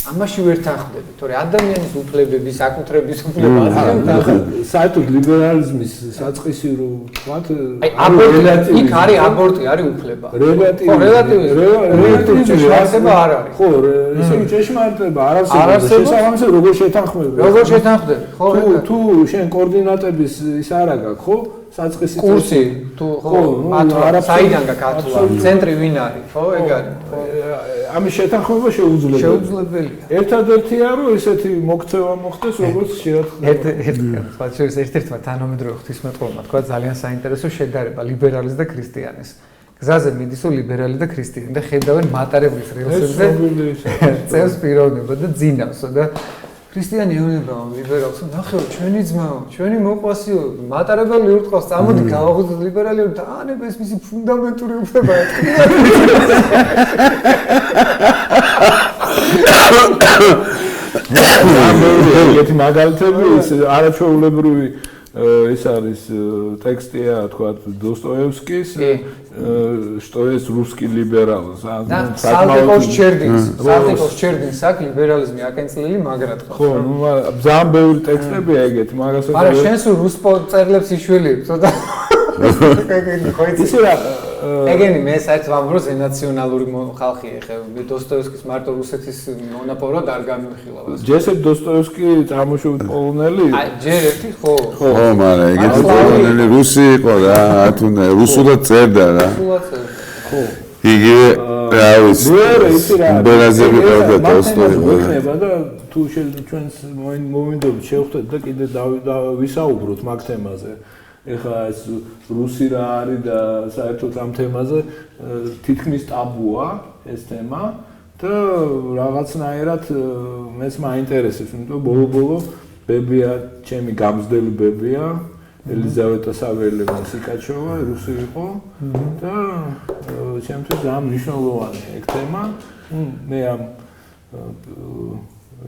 ამაში ვერ თანხმდები, თორე ადამიანის უფლებების, საკუთრების უფლება არის. საერთოდ ლიბერალიზმის საწყისი რო ვთქვათ, იქ არის აბორტი, არის უფლება. რელატივიზმი ჭეშმარიტება არ არის. ხო, ესე იგი ჭეშმარიტება არ არსებობს. შესაბამისად როგორ შეთანხმები? როგორ შეთანხმდები? ხო, თუ შენ კოორდინატების ის არა გაქვს, ხო? საწყისი კურსი თუ ხო საიდან გაკეთლა ცენტრი ვინ არის ხო ეგ არის ამის შეთანხმება შეუძლებელია ერთადერთია რომ ესეთი მოქცევა მოხდეს როგორც შეათქმება ერთ-ერთმა თანამედროვე ღვთისმეტყველმა თქვა ძალიან საინტერესო შედარება ლიბერალის და ქრისტიანის გზაზე მიდისო ლიბერალი და ქრისტიანი და ხედავენ მატარებლის რელსებზე წევს პიროვნება და ძინავსო და ქრისტიანი ეუბნება ლიბერალს, ნახეო, ჩვენი ძმაო, ჩვენი მოყვასიო, მატარებელი ურტყავს, წამოდი გავაღვიძოთ ლიბერალები და ანებ ეს მისი ფუნდამენტური უფლებაა. ეგეთი მაგალითები ის არაჩვეულებრივი ეს არის ტექსტია, თქვა დოსტოევსკის что есть русский либерал. Салтыков Чердинс აქ ლიბერალიზმი აკენწლილი მაგრად ხო. ხო, ნუ ძალიან ბევრი ტექსტებია ეგეთი, მაგასაც არა, შენ სულ რუსპო წერლებს იშველი, ცოტა. ისე რა ეგენი მე საერთოდ ვამბობ რომ ნაციონალური ხალხია ხე დოსტოევსკის მარტო რუსეთის მონაპოვრად არ გამიხილა. ჯესებ დოსტოევსკი წარმოშობით პოლონელი? ჯერ ერთი ხო. ხო, მაგრამ ეგეთი პოლონელი რუსი იყო რა, თუნდა რუსულად წერდა რა. ხო. იგივე რა ვიცი. ბერაზები ყავდა დოსტოევსკი. და თუ ჩვენს მომინდობით შევხვდეთ და კიდე ვისაუბროთ მაგ თემაზე. ეხლა ეს რუსი რა არის და საერთოდ ამ თემაზე თითქმის ტაბუა ეს თემა და რაღაცნაირად მეც მაინტერესებს, იმიტომ ბოლო-ბოლო ბებია, ჩემი გამზდელი ბებია, ელიზავეტა საველევა სიკაჩოვა, რუსი იყო და ჩემთვის ძალიან მნიშვნელოვანი ეგ თემა. მე ამ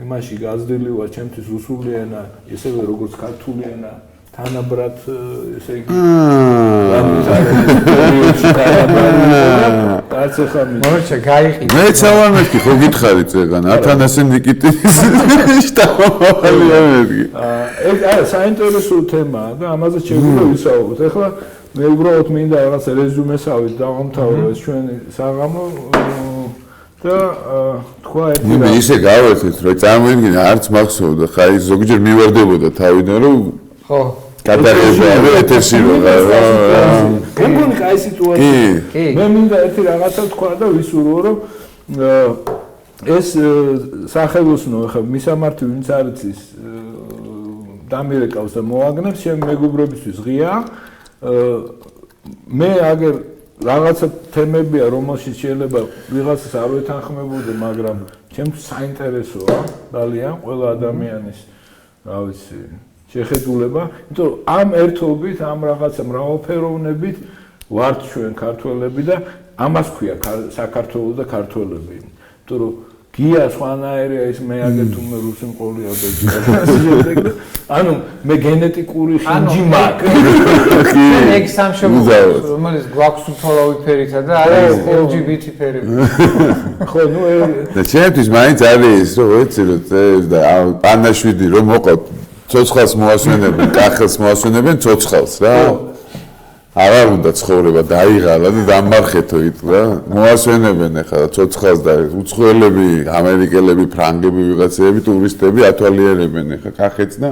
იმაში გაზრდილი ვარ, ჩემთვის რუსული ენა, ისევე როგორც ქართული ენა თანაბრად ესე იგი მორჩა გაიყიდა მეც ავარ მეთქი ხო გითხარი წეგან ათანასე ნიკიტინის შტაბმოვარია მეთქი ეგ არა საინტერესო თემაა და ამაზე შეგვიძლია ვისაუბროთ. ეხლა მე უბრალოდ მინდა რაღაც რეზუმესავით დავამთავრო ეს ჩვენი საღამო და თქვა ერთი მე ისე გავერთეთ რომ წარმოიდგინე არც მახსოვდა ხაი ზოგჯერ მივარდებოდა თავიდან რომ ხო გადაღებაა ეთერში რა მეგონი კაი სიტუაცია მე მინდა ერთი რაღაცა თქვა და ვისურვო რომ ეს სახელოსნო ხა მისამართი ვინც არის ის დამირეკავს და მოაგნებს ჩემ მეგობრებისთვის ღია მე აგერ რაღაცა თემებია რომელშიც შეიძლება ვიღაცას არ ვეთანხმებოდე მაგრამ ჩემთვის საინტერესოა ძალიან ყველა ადამიანის რა ვიცი შეხედულება, იმიტომ ამ ერთობით, ამ რაღაცა მრავალფეროვნებით ვართ ჩვენ ქართველები და ამას ქვია საქართველო და ქართველები. იმიტომ რომ გია სხვანაირია ის მე აგერ თუ მე რუსი მყოლია და ანუ მე გენეტიკური ხინჯი მაქვს. ეგ სამშობლო რომელიც გვაქვს უთოლავი ფერითა და არა LGBT ფერები. ხო, ნუ და ჩემთვის მაინც არის ის რომ ვიცი რომ და პანაშვიდი რომ მოყავთ ცოცხალს მოასვენებენ, კახელს მოასვენებენ ცოცხალს რა. აღარ უნდა ცხოვრება დაიღალა და დამარხეთო იტ რა. მოასვენებენ ახლა ცოცხალს და უცხოელები, ამერიკელები, ფრანგები, ვიღაცები, ტურისტები ათვალიერებენ ახლა კახეთს და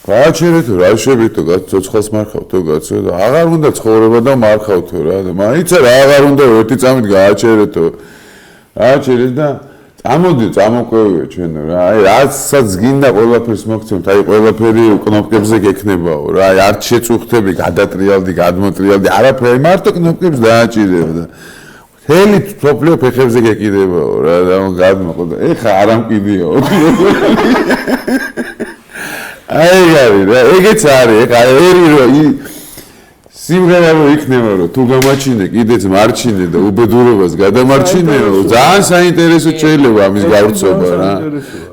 გააჩერეთო, რა შევითო, ცოცხალს მარხავთო, კაცო და აღარ უნდა ცხოვრება და მარხავთო რა. და მაინც რა აღარ უნდა ერთი წამით გააჩერეთო. გააჩერეთ და ამოდი წამოკვევია ჩვენო რა. აი რაცაც გინდა ყველაფერს მოგცემთ, აი ყველაფერი კნოპკებზე გექნებაო რა. აი არც შეწუხდები, გადატრიალდი, გადმოტრიალდი, არაფერი, მარტო კნოპკებს დააჭირებ და მთელი სოფლიო ფეხებზე გეკიდებაო რა. გადმოყო და ეხა არ ამკიდიაო. აი რა, ეგეც არის, ეხა ერი რო სიმღერა რო იქნება რომ თუ გამაჩინე კიდეც მარჩინე და უბედურებას გადამარჩინეო ძალიან საინტერესო შეიძლება ამის გავრცობა რა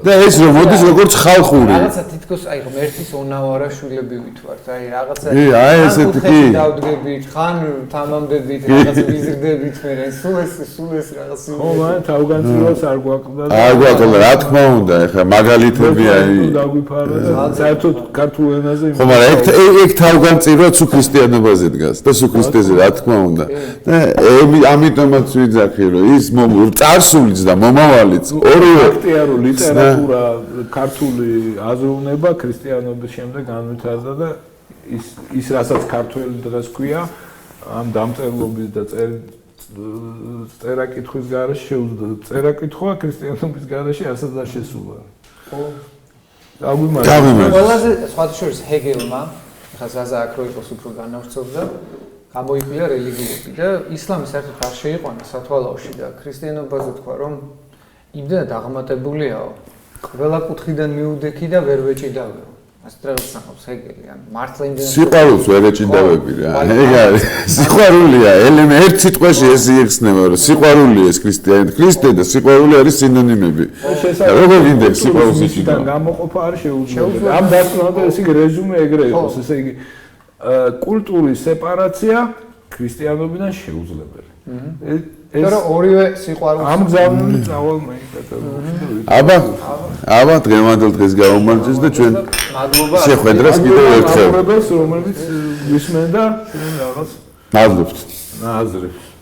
და ეს რომ მოდის როგორც ხალხური რაღაცა თითქოს აი ღმერთის ონავარა შვილები ვითვართ აი რაღაცა აი ესეთი კი დავდგებით ხან თამამდებით რაღაც ვიზრდებით მე სულ ეს რაღაც ხო მაგრამ თავგანწირვას არ გვაკლდა არ გვაკლდა რა თქმა უნდა ეხლა მაგალითები აი დაგვიფარა საერთოდ ქართულ ენაზე ხო მაგრამ ეგ თავგანწირვა თუ ქრისტიანობაზე დგას და სულ ქრისტეზე რა თქმა უნდა და ამიტომაც ვიძახი რომ ის წარსულიც და მომავალიც ორივე ფაქტია რომ ლიტერატურა ქართული აზროვნება ქრისტიანობის შემდეგ განვითარდა და ის რასაც ქართველი დღეს ქვია ამ დამწერლობის და წერა-კითხვის გარეშე შეუძლია წერა-კითხვა ქრისტიანობის გარეშე ასეც არ შესულა ხო ყველაზე სხვათა შორის ჰეგელმა ხა ზაზა აქრო იყოს უფრო განავრცობდა გამოიყია რელიგიები და ისლამი საერთოდ არ შეიყვანა სათვალაოში და ქრისტიანობაზე თქვა რომ იმდენად აღმატებულიაო ყველა კუთხიდან მიუდექი და ვერ ვეჭიდავეო ასეთ რაღაც ნახავს ჰეგელი ან მართლა იმდენად სიყვარულს ვერ ეჭიდავები რა ეგ არის სიყვარულია ერთ სიტყვაში ეს იხსნება რომ სიყვარულია ეს ქრისტე და სიყვარული არის სინონიმები როგორ გინდა სიყვარულს ისიდან გამოყოფა არ შეუძლია ამ დასწრებამდე ეს იგი რეზუმე ეგრე იყოს ესე იგი კულტურის სეპარაცია ქრისტიანობიდან შეუძლებელი ეს ორივე სიყვარული ამ გზავნილი წავალ მეიკატა აბა დღევანდელ დღეს გავუმარჯოს და ჩვენ შეხვედრას კიდევ ერთხელ რომელიც ვისმენდა რაღაც ნაზრებთ ნაზრებს